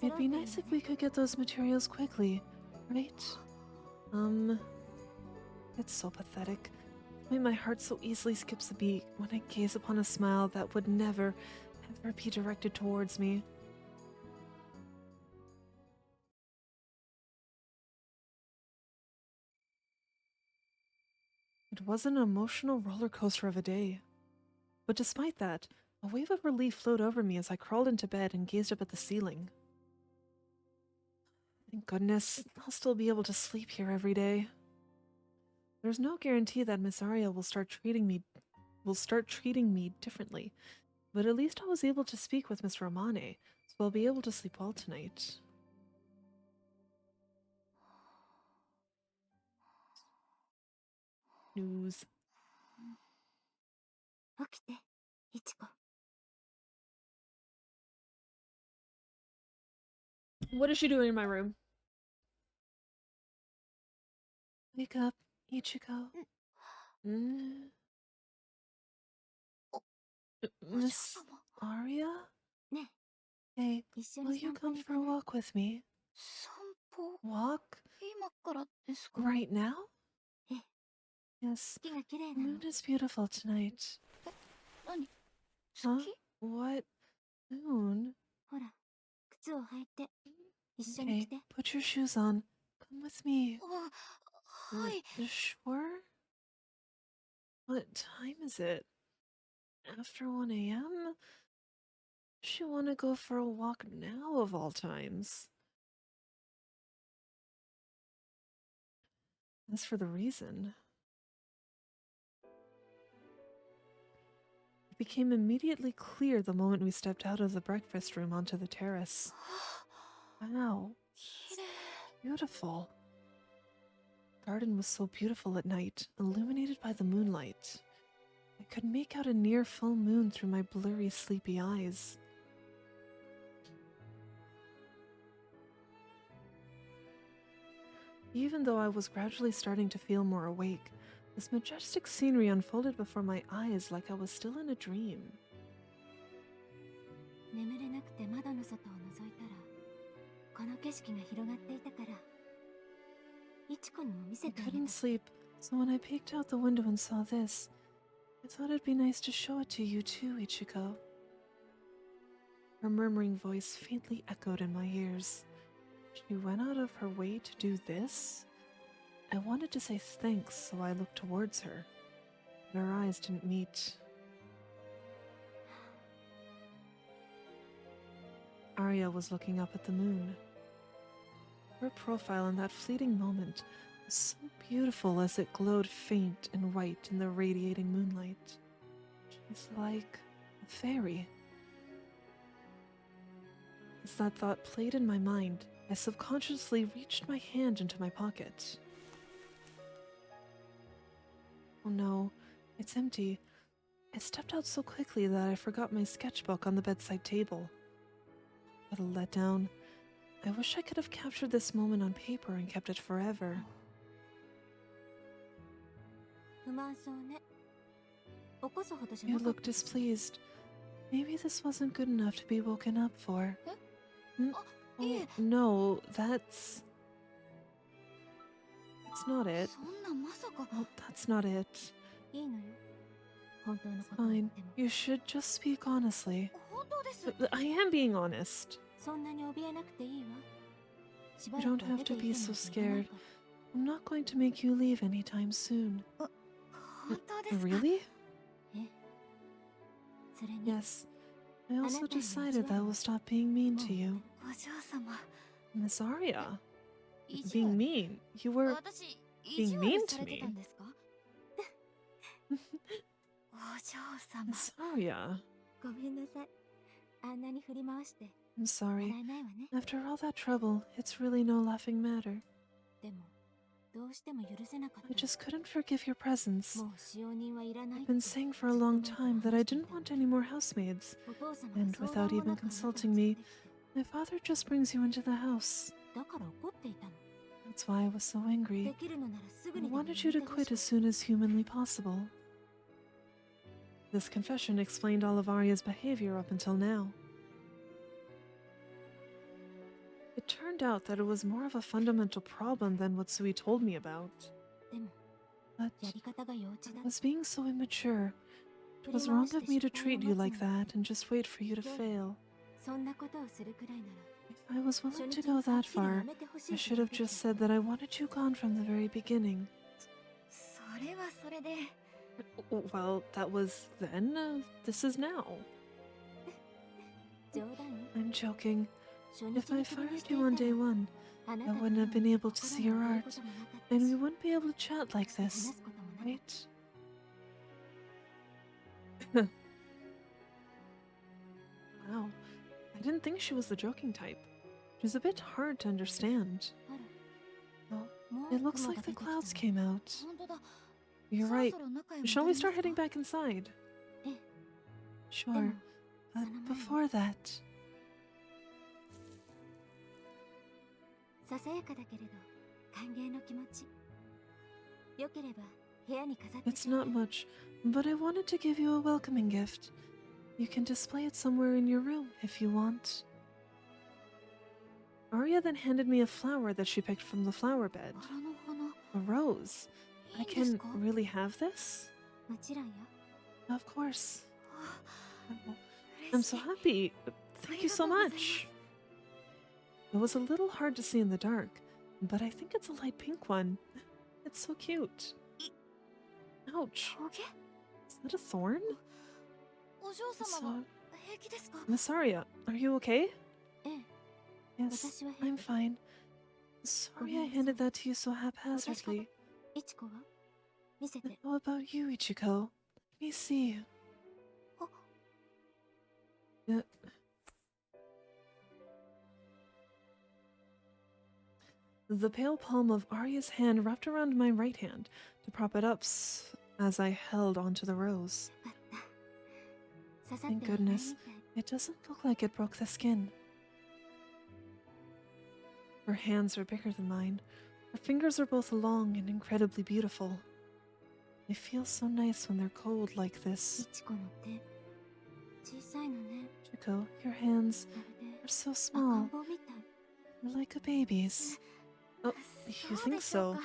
It'd be nice if we could get those materials quickly, right? It's so pathetic. The way my heart so easily skips a beat when I gaze upon a smile that would never, ever be directed towards me. It was an emotional roller coaster of a day. But despite that, a wave of relief flowed over me as I crawled into bed and gazed up at the ceiling. Thank goodness, I'll still be able to sleep here every day. There's no guarantee that Miss Aria will start treating me differently, but at least I was able to speak with Mr. Amane, so I'll be able to sleep well tonight. News. 起きて、いちこ。What is she doing in my room? Wake up, Ichiko. Mm. お嬢 Miss 様。 Aria? ね Hey, え、一緒 will に you 散歩 come に行 for か a ない？ walk with me? 散歩 Walk? 今からですか？ Right now? ええ、 Yes. 月が綺麗 The なの。 moon is beautiful tonight. 何？ Huh? 月？ What? Moon? ほら、靴を履いて、一緒に Okay, 来て。 put your shoes on. Come with me. は Uh, い。 Sure? What time is it? After 1 a.m.? She want to go for a walk now of all times. As for the reason, it became immediately clear the moment we stepped out of the breakfast room onto the terrace. Wow, 綺麗。 beautiful. The garden was so beautiful at night, illuminated by the moonlight. I could make out a near full moon through my blurry, sleepy eyes. Even though I was gradually starting to feel more awake, this majestic scenery unfolded before my eyes like I was still in a dream. 眠れなくて窓の外を覗いたら、この景色が広がっていたから、いちこにも見 I せてあげた。 couldn't sleep, so when I peeked out the window and saw this, I thought it'd be nice to show it to you too, Ichiko. Her murmuring voice faintly echoed in my ears. She went out of her way to do this? I wanted to say thanks, so I looked towards her, but our eyes didn't meet. Aria was looking up at the moon. Her profile in that fleeting moment was so beautiful as it glowed faint and white in the radiating moonlight. She's like a fairy. As that thought played in my mind, I subconsciously reached my hand into my pocket. Oh no, it's empty. I stepped out so quickly that I forgot my sketchbook on the bedside table. What a letdown. I wish I could have captured this moment on paper and kept it forever. 不満そうね。起こすほどじゃ You なかっ look たです。 displeased. Maybe this wasn't good enough to be woken up for. Hmm? いえ。 Oh, no, that's not it. そんなまさか。 Oh, that's not it. いいのよ。本当のことを言っ Fine. ても。 You should just speak honestly. 本当です。 I am being honest. そんなに怯えなくていいわ。しば You ら don't くは have 出て to い be て so なんて言わない scared. から。 I'm not going to make you leave anytime soon. 本当ですか？ Really? え、それに、 Yes. I also あなたへの decided that I 意地悪 will stop being mean もう to you. お嬢様。 Miss Aria. 意地悪 Being mean. You were 私、意 being 地 mean 悪 to されてたん me. ですか？お嬢様。 Miss Aria. ごめんなさい。あんなに振り回して I'm 笑 sorry. えないわね。 After all that trouble, it's really no laughing matter. でも、どうしても許せなかっ I た。 just couldn't forgive your presence. もう使用人はいらないっ I've て been saying for a long time that I didn't want any more housemads, お父様 and が相談 without も even なくあなたを consulting 連れ me, てきて my father just brings you into the house. だから怒っていたの。 That's why I was so で angry. きるのならすぐ I にでも wanted you や to めてほ quit しい as soon as humanly possible. This confession explained all of Arya's behavior up until now. It turned out that it was more of a fundamental problem than what Sui told me about. でも、 But やり方が幼稚だ I。was being so immature. 振 It り was 回 wrong して of me to 失敗を treat you 待つ like のに that and just wait for you to fail. そんなことをするくらいなら If I was 初 willing 日 to に go はっ that きりや far, めてほし I いと should 言 have ってた just said that I wanted you gone from the very beginning. それはそれで Well, that was then. This is now. 冗談よ。 I'm joking. 初 If 日 I にクビに fired して you い on た day ら one, あな I た wouldn't have been に able to 心 see your が折れる art, こともなかった and し we wouldn't be able to chat like 話 this, すこともなかった。 right? Wow. I didn't think she was the joking type. She's a bit hard to understand. あら、 Well, もう it looks 雲 like が the 出てきた clouds の。 came out. 本当だ。 You're そろ right. そろ中へ Shall 戻 we り start ますか？ heading back inside? ええ、Sure, but before that, ささやかだけれど歓迎の気持ち。よければ部屋に飾って it's not much, but I wanted to give you a welcoming gift. You can display it somewhere in your room if you want. Aria then handed me a flower that she picked from the flower bed. バラの花。 A rose. い I いんです can か？ really have this? もちろんよ。 Of course. あ、 I'm 嬉し so い。 happy. Thank you so ありがとうございます。 much. It was a little hard to see in the dark, but I think it's a light pink one. It's so cute. Ouch. 峠？ Is that a thorn? お嬢様は平気ですか？ Miss Aria, are you okay? ええ、 Yes, 私は平 I'm 気。 fine. Sorry I handed that to you so 私から haphazardly. いちこは見せて。 How about you, Ichiko? Let me see. あ、 The pale palm of Arya's hand wrapped around my right hand to prop it up as I held onto the rose. よかった。刺さっ Thank てはいない goodness. みたい。 It doesn't look like it broke the skin. Her hands are bigger than mine. Her fingers are both long and incredibly beautiful. They feel so nice when they're cold like い this. ちこの手、小さいのね。 Chiko, your hands まるで are so 赤 small, ん坊みたい。 like a baby's. Oh, you そう think でしょう so? か。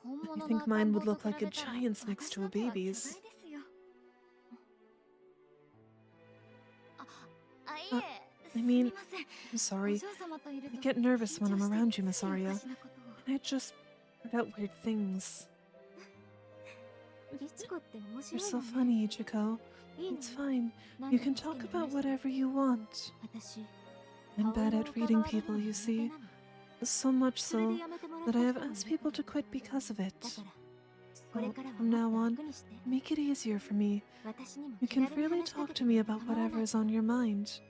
本 I 物 think の赤 mine ん would 坊と look 比 like a べたら giant's next to a 私の手は巨大 baby's. ですよ。あ、い Uh, え、 I す mean, みません。 I'm お sorry. 嬢様といる I と get nervous when 緊 I'm 張して around you, Miss ついお Aria, かしなことを。 and I just blurt out weird things. いちこって面 You're 白い so のね。 funny, Ichiko. いいの It's よ。 fine. 何 You で can も好 talk きに about 話して。 whatever you want. 私、 I'm 顔 bad 色 at を reading 伺われる people, の you 苦手 see. なの。 So much それで so やめてもらっ that た I 人 have もい asked るか people ら。 to quit because of it. だから、こ So れからは from も now っと on, 楽にして。 make it easier for me. 私にも You 気 can 軽に freely 話しか talk け to て me も about 構わな whatever い。 is on your mind.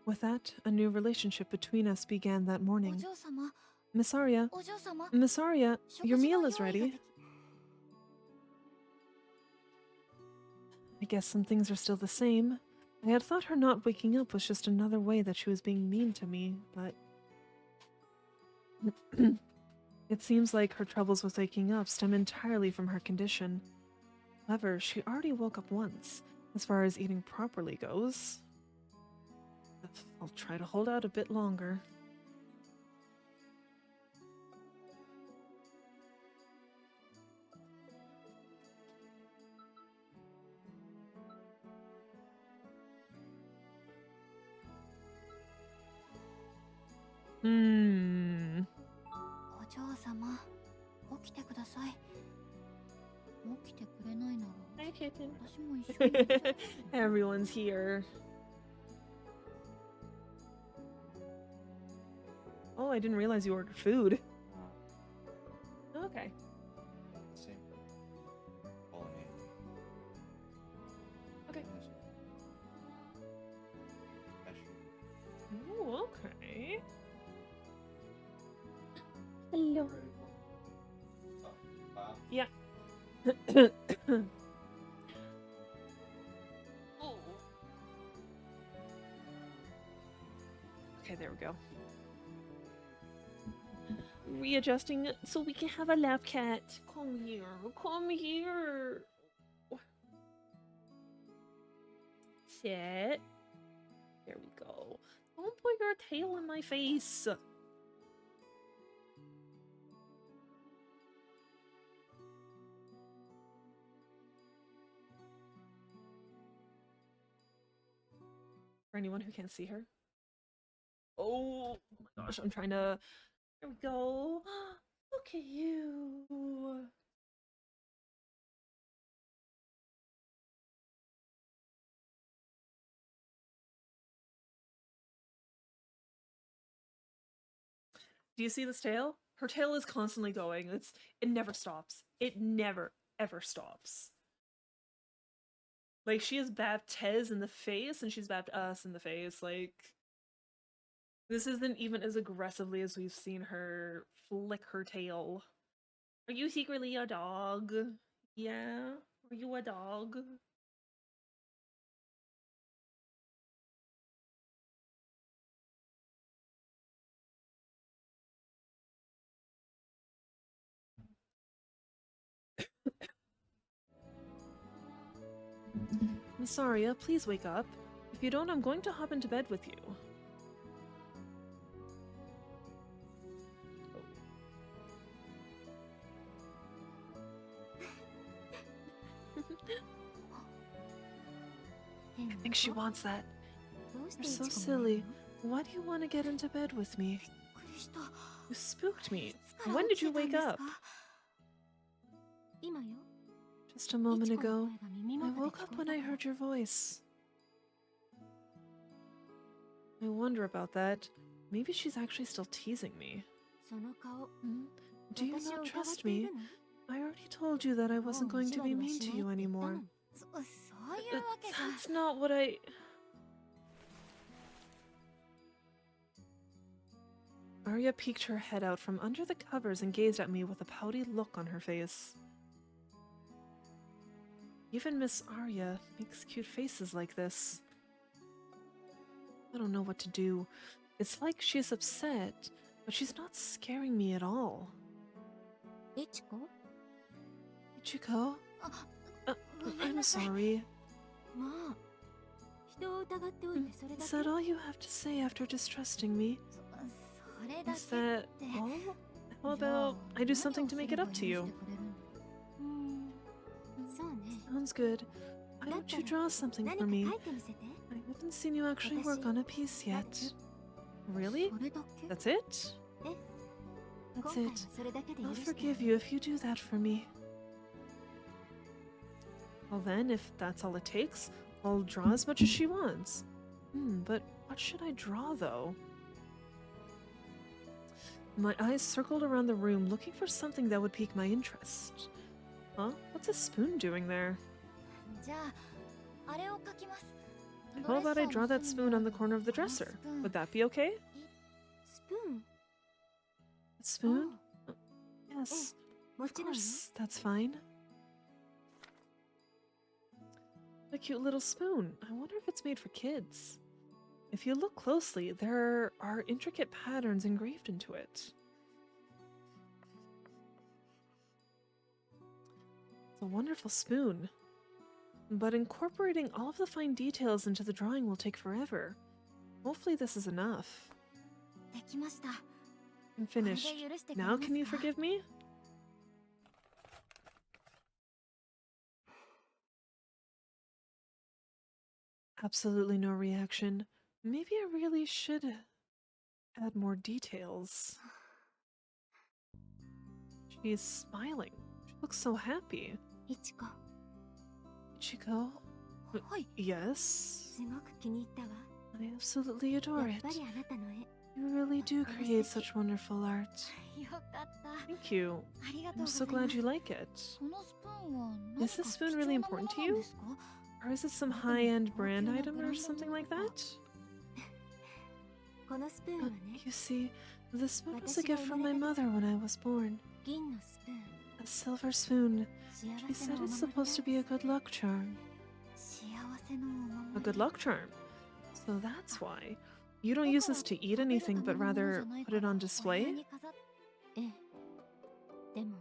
With that, a new relationship between us began that お morning. 嬢様、 Miss Aria, お嬢様、 Miss Aria, 食 your 事の meal is 用意が ready. でき。 I guess some things are still the same. I had thought her not waking up was just another way that she was being mean to me, but it seems like her troubles with waking up stem entirely from her condition. However, she already woke up once, as far as eating properly goes. I'll try to hold out a bit longer. Hmm. お嬢様、起きてください。起きてくれないなら、 Hi, kitten. 私も一緒に寝ちゃう。 Everyone's here. Oh, I didn't realize you ordered food. Okay. Same. Bolognese. Okay. Fish. Oh, okay. Hello. Oh, Bob. Yeah. Okay, there we go. Readjusting so we can have a lap cat. Come here. Come here. Sit. There we go. Don't put your tail in my face. For anyone who can't see her. Oh my gosh, I'm trying to. There we go. Look at you. Do you see this tail? Her tail is constantly going. It never stops. It never ever stops. Like, she has bapped Tez in the face and she's bapped us in the face. Like, this isn't even as aggressively as we've seen her flick her tail. Are you secretly a dog? Yeah? Are you a dog? Miss Aria, please wake up. If you don't, I'm going to hop into bed with you. I think she wants that. どうして You're い so ちこもいない silly. の Why do you want to get into bed with me? びっくりした You spooked い me. つから When 起 did き you てたん wake ですか up? 今よ Just a moment いちこの ago. 声が耳 I 元で woke 聞 up こえ when た I から heard your voice. I wonder about that. Maybe she's actually still teasing me. その顔 Do you 私を not 疑っ trust てい me? るの I already told you that I もう wasn't 意 going 地 to 悪 be は mean し to ない you って言った anymore. のそういうわけじゃ That's not what I... Aria peeked her head out from under the covers and gazed at me with a pouty look on her face. Even Miss Aria makes cute faces like this. I don't know what to do. It's like she's upset, but she's not scaring me at all. いちこ Ichiko? あごめん I'm なさい sorry. まあ人を疑っておいてそれだ Is け that all you have to say after distrusting me? それだ Is け that って all? How about I do something to make it up to you? そうね Sounds good. Why don't you draw something 何 for か me? 書いてみせて I haven't seen you actually work on a piece yet. Really? それだけ That's it? 今 That's 回は it. それだけで I'll 許して forgive you if you do that for me. Well then, if that's all it takes, I'll draw as much as she wants. But what should I draw though? My eyes circled around the room looking for something that would pique my interest. Huh? What's a spoon doing there? じゃああれを書きます How about I draw that spoon on the corner of the dresser? Would that be okay? スプーン A spoon? Yes. も Of ちろんよ course, that's fine. A cute little spoon. I wonder if it's made for kids. If you look closely, there are intricate patterns engraved into it. It's a wonderful spoon. But incorporating all of the fine details into the drawing will take forever. Hopefully this is enough. できました I'm これで finished. 許してくれ Now ます can you か forgive me? Absolutely no reaction. Maybe I really should add more details. She's smiling. She looks so happy. いちこ Ichiko? はい Yes? すごく気に入ったわ I absolutely や adore っ it. ぱりあなたの絵 You really do create such wonderful art. よかった Thank you. ありがとう I'm ござ so いま glad す you like it. このスプーンは Is this spoon really important to you? Or is it some high-end brand item or something like that? このスプーンはね You see, the spoon was a gift from my mother when I was born. 銀のスプーン A silver spoon. 幸 She せ said のお it's 守り supposed to be a good luck charm. 幸せのお A 守 good り luck charm. So that's why. You don't use this to eat anything, but rather put it on display? ええでも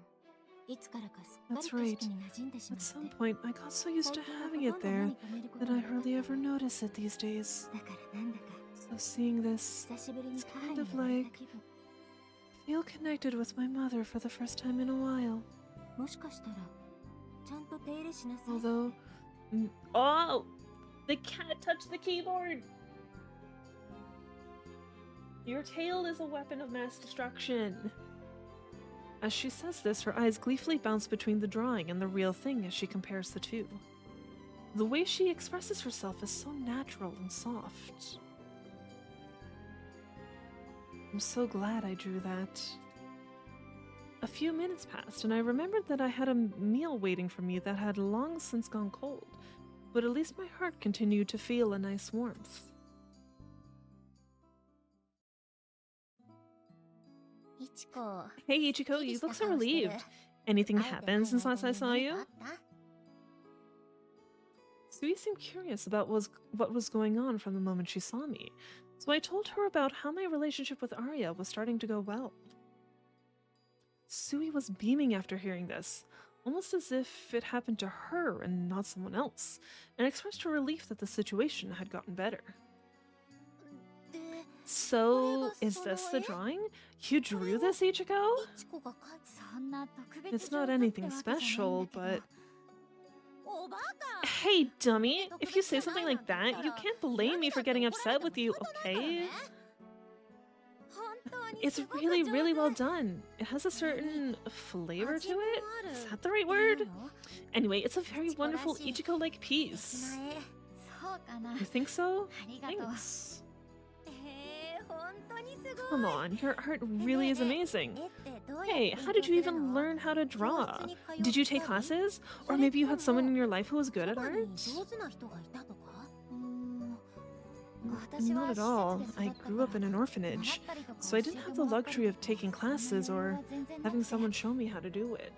いつからかすっかり That's 景 right. 色に馴染んでしま At って some point, I got so used to 最近は having ほ it とんど目 there に留めること that I がなく hardly ever notice it these days. だからなんだか So seeing this, 久しぶりに It's 母 kind に of 会え like- た気分 feel connected with my mother for the first time in a while. もしかしたらちゃんと手入れしなさい Although, oh, the cat touched the keyboard. Your tail is a weapon of mass destruction. As she says this, her eyes gleefully bounce between the drawing and the real thing as she compares the two. The way she expresses herself is so natural and soft. I'm so glad I drew that. A few minutes passed, and I remembered that I had a meal waiting for me that had long since gone cold, but at least my heart continued to feel a nice warmth. いちこ Hey Ichiko, you look so relieved. Anything 会えてない happened since の last I に saw 何 you? かあった？ Sui seemed curious about what was going on from the moment she saw me, so I told her about how my relationship with Aria was starting to go well. Sui was beaming after hearing this, almost as if it happened to her and not someone else, and expressed her relief that the situation had gotten better. で、 So, is this the drawing? You drew this, Ichiko? いちこが描いそんな特別 It's 上 not 手って anything わけじゃないん special, だけど but... おバカ Hey, dummy! If you say something like that, you can't blame me for getting upset with you, okay? 本当に It's すごく really, 上 really 手 well done. It has a certain flavor 味 to も it. ある Is that the right っていう word? の？ Anyway, it's a very Ichiko wonderful らしい Ichiko-like 素敵 piece. な絵。そうかな You think so? ありがとう Thanks. 本当にすごい。 Come on, your art really is amazing. 絵ってどうやって Hey, how did you 勉強する even の？ learn how to draw? 教室に通 Did you った take り？ classes? そ Or れ maybe you had とも someone in your life who was good そ at ばに art? 上手な人がいたとか？ 私は Not 施 at all. 設で I 育った grew か up in an ら orphanage, 習ったりとか so I 教 didn't え have て the もらったり luxury of とか taking そんな classes 余裕 or は全然な having くて someone show me how to do it.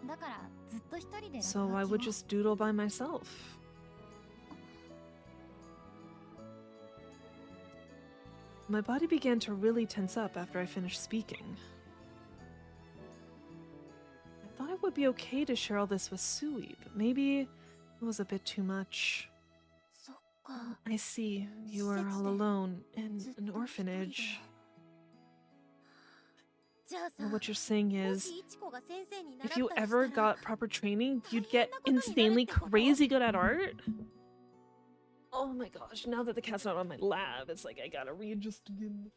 だからずっと一人で So 落 I 書 would きを just doodle by myself. My body began to really tense up after I finished speaking. I thought it would be okay to share all this with Sui, but maybe it was a bit too much. そっか。 I see. You are all alone in ずっ an と一人で orphanage. じゃあさ、 Well, what you're saying も is, しいちこが先生に習 if った you りした ever ら got proper training, you'd 大 get 変なことになる insanely ってこと？ crazy good at art? Oh my gosh, now that the cat's not on my lap, it's like I gotta readjust again.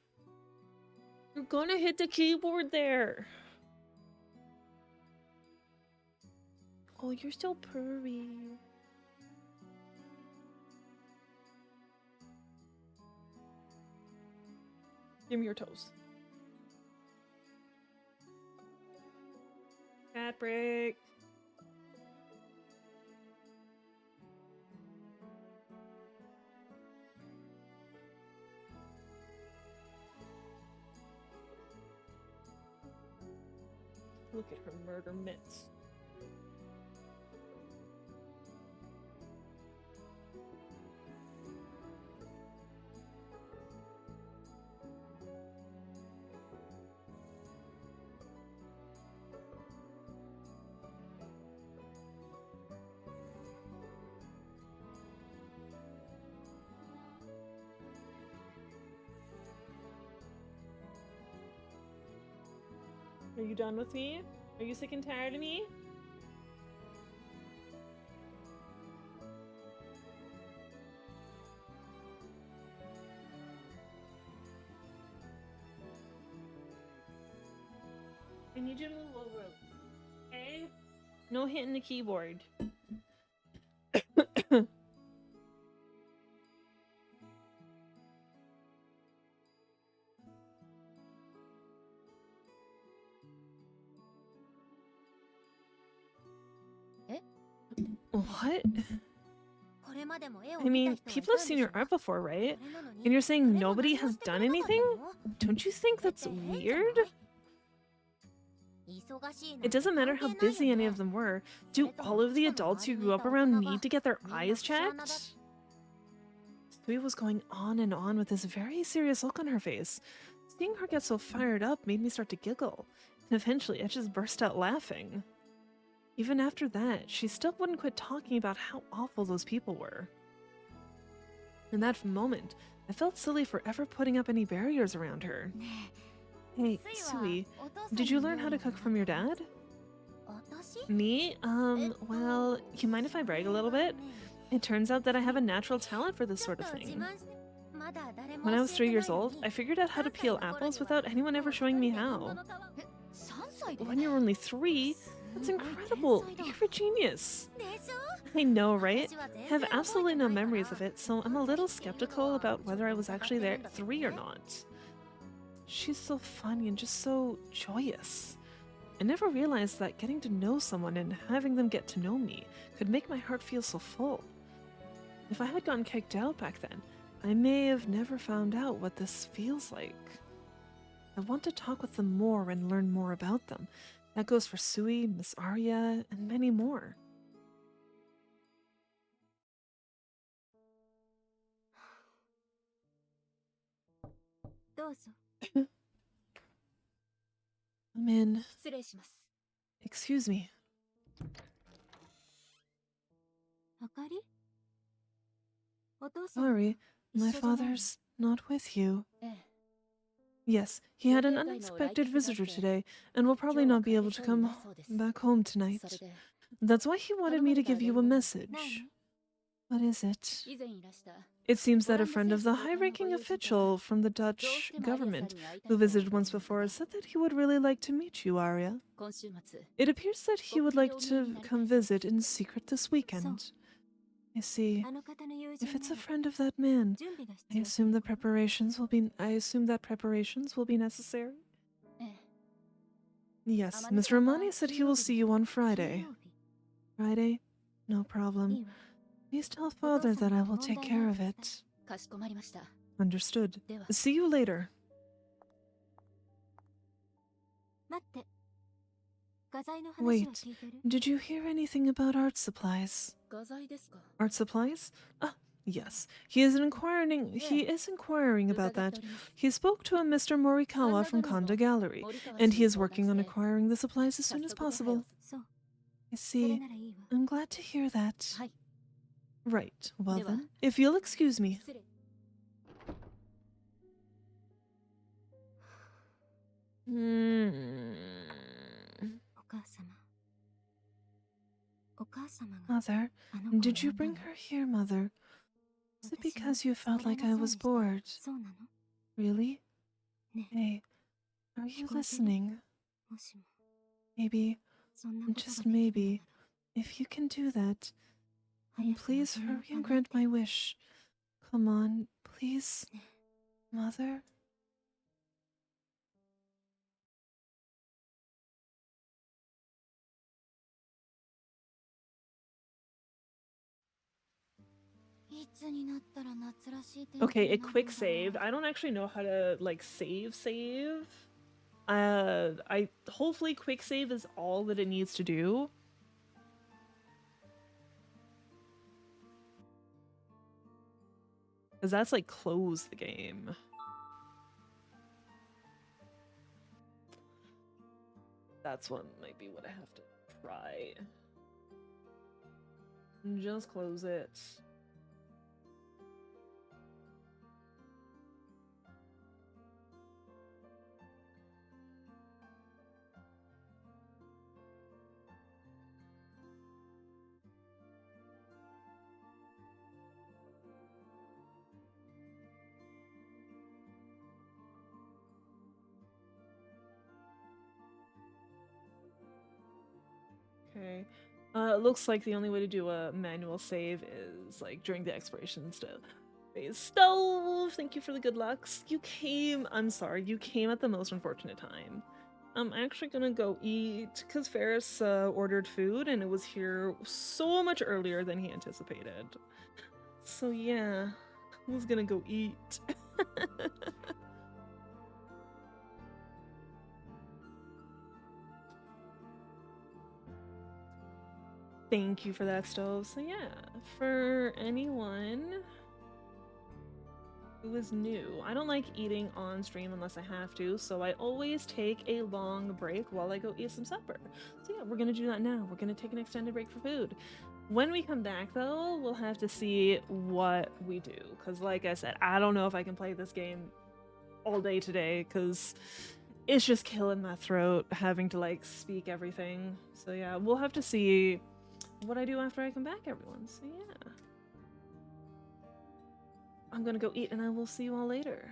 You're gonna hit the keyboard there. Oh, you're so purry. Give me your toes. Cat break. Look at her murder mitts. Are you done with me? Are you sick and tired of me? I need you to move over, okay? No hitting the keyboard. What? これまでも絵を I 見 mean, た人 people はい have た seen んでし your ょ？ art before, right? それなのに And you're saying 誰も nobody 何も has してく done れなかった anything? の？ Don't you think それっ that's て変じゃない？ weird? 忙しいなん It て doesn't matter 関 how 係ない busy よ any ね。 of them were. Do all of the adults you grew up around need to get their eyes checked? Sui was going on and on with this very serious look on her face. Seeing her get so fired up made me start to giggle, and eventually I just burst out laughing. Even after that, she still wouldn't quit talking about how awful those people were. In that moment, I felt silly for ever putting up any barriers around her. ね Hey, えスイは Sui, お父さん did に you 料 learn 理 how を to cook from your 習った dad? 私？ Me? Well, you mind if I brag a little bit? It turns out that I have a natural talent for this ちょっ sort と of 自 thing. 慢して。まだ誰も When I was 教え 3てな years いの old, に I figured out how to 3歳 peel の頃 apples には without anyone も ever う showing 一 me 人でリンゴ how. の皮え3歳で When you're only 3? す That's ごい天 incredible! 才だ You're a genius! でしょ？ I know, right? 私は I 全 have 然覚 absolutely えて no ないか memories ら。 of it, so I'm a 3 little 歳っていうの skeptical は about ちょっ whether I と was 疑っ actually てる there んだけど 3 or ね。 not. She's so funny and just so joyous. I never realized that getting to know someone and having them get to know me could make my heart feel so full. If I had gotten kicked out back then, I may have never found out what this feels like. I want to talk with them more and learn more about them, That goes for Sui, Miss Aria, and many more. どうぞ。 Come in. 失礼します。 Excuse me. あかり？お父さんは Sorry, 一緒 my じゃないの？ father's not with you. ええ Yes, he had an unexpected visitor today and will probably not be able to come back home tonight. それで That's why he wanted me to give you a 何？ message. What is it? 以前いらした It seems that a friend of the high-ranking official from the Dutch government who visited once before said that he would really like to meet you, Aria. 今週末 It appears that he would like to come visit in secret this weekend. I see. あの方の友人 If it's な a ら friend of that man, 準備が I 必要。 assume that preparations will be necessary. ええ Yes, Mr. Romani said he will see you on Friday. 金曜日 Friday? No い problem. いわ。 Please tell father that I will take care of it. かしこまりました Understood. では See you later. 待って。画材の話 Wait. は聞いてる？ Did you hear anything about art supplies? 画材ですか Art supplies? Ah, yes. He is inquiring about 伺って that. おります He spoke to a Mr. Morikawa from Kanda Gallery, 森川 and 氏 he に is 相談 working on して acquiring the supplies as 早 soon as 速手配を possible. そう。 I それ see. ならいいわ。 I'm glad to hear that. はい Right. Well では then, if you'll excuse me. 失礼 お母様。お母様が Mother, あの子を did you 呼んだ bring の？ her here, Mother? Is it 私は because you felt 相 like 談 I が was そうでした。 bored? そうなの？ Really? ね Hey, are you 聞こえてる？ listening? もしも Maybe, そんなことが just できるのな maybe, ら if you can do that, 早 then く please 望みを hurry and 叶え grant て。 my wish. Come on, please. ね Mother? Okay, a quick save. I don't actually know how to like save. I hopefully quick save is all that it needs to do. Cause that's like close the game. That's one might be what I have to try. Just close it. Okay. It looks like the only way to do a manual save is like during the exploration phase. Stove! Thank you for the good lucks. I'm sorry, you came at the most unfortunate time. I'm actually gonna go eat because Ferris ordered food and it was here so much earlier than he anticipated. So yeah, I was gonna go eat. Thank you for that, Stove. So yeah, for anyone who is new, I don't like eating on stream unless I have to, so I always take a long break while I go eat some supper. So yeah, we're gonna do that now. We're gonna take an extended break for food. When we come back though, we'll have to see what we do, because like I said, I don't know if I can play this game all day today, because it's just killing my throat having to like speak everything. So yeah, we'll have to see what I do after I come back, everyone. So yeah. I'm gonna go eat and I will see you all later.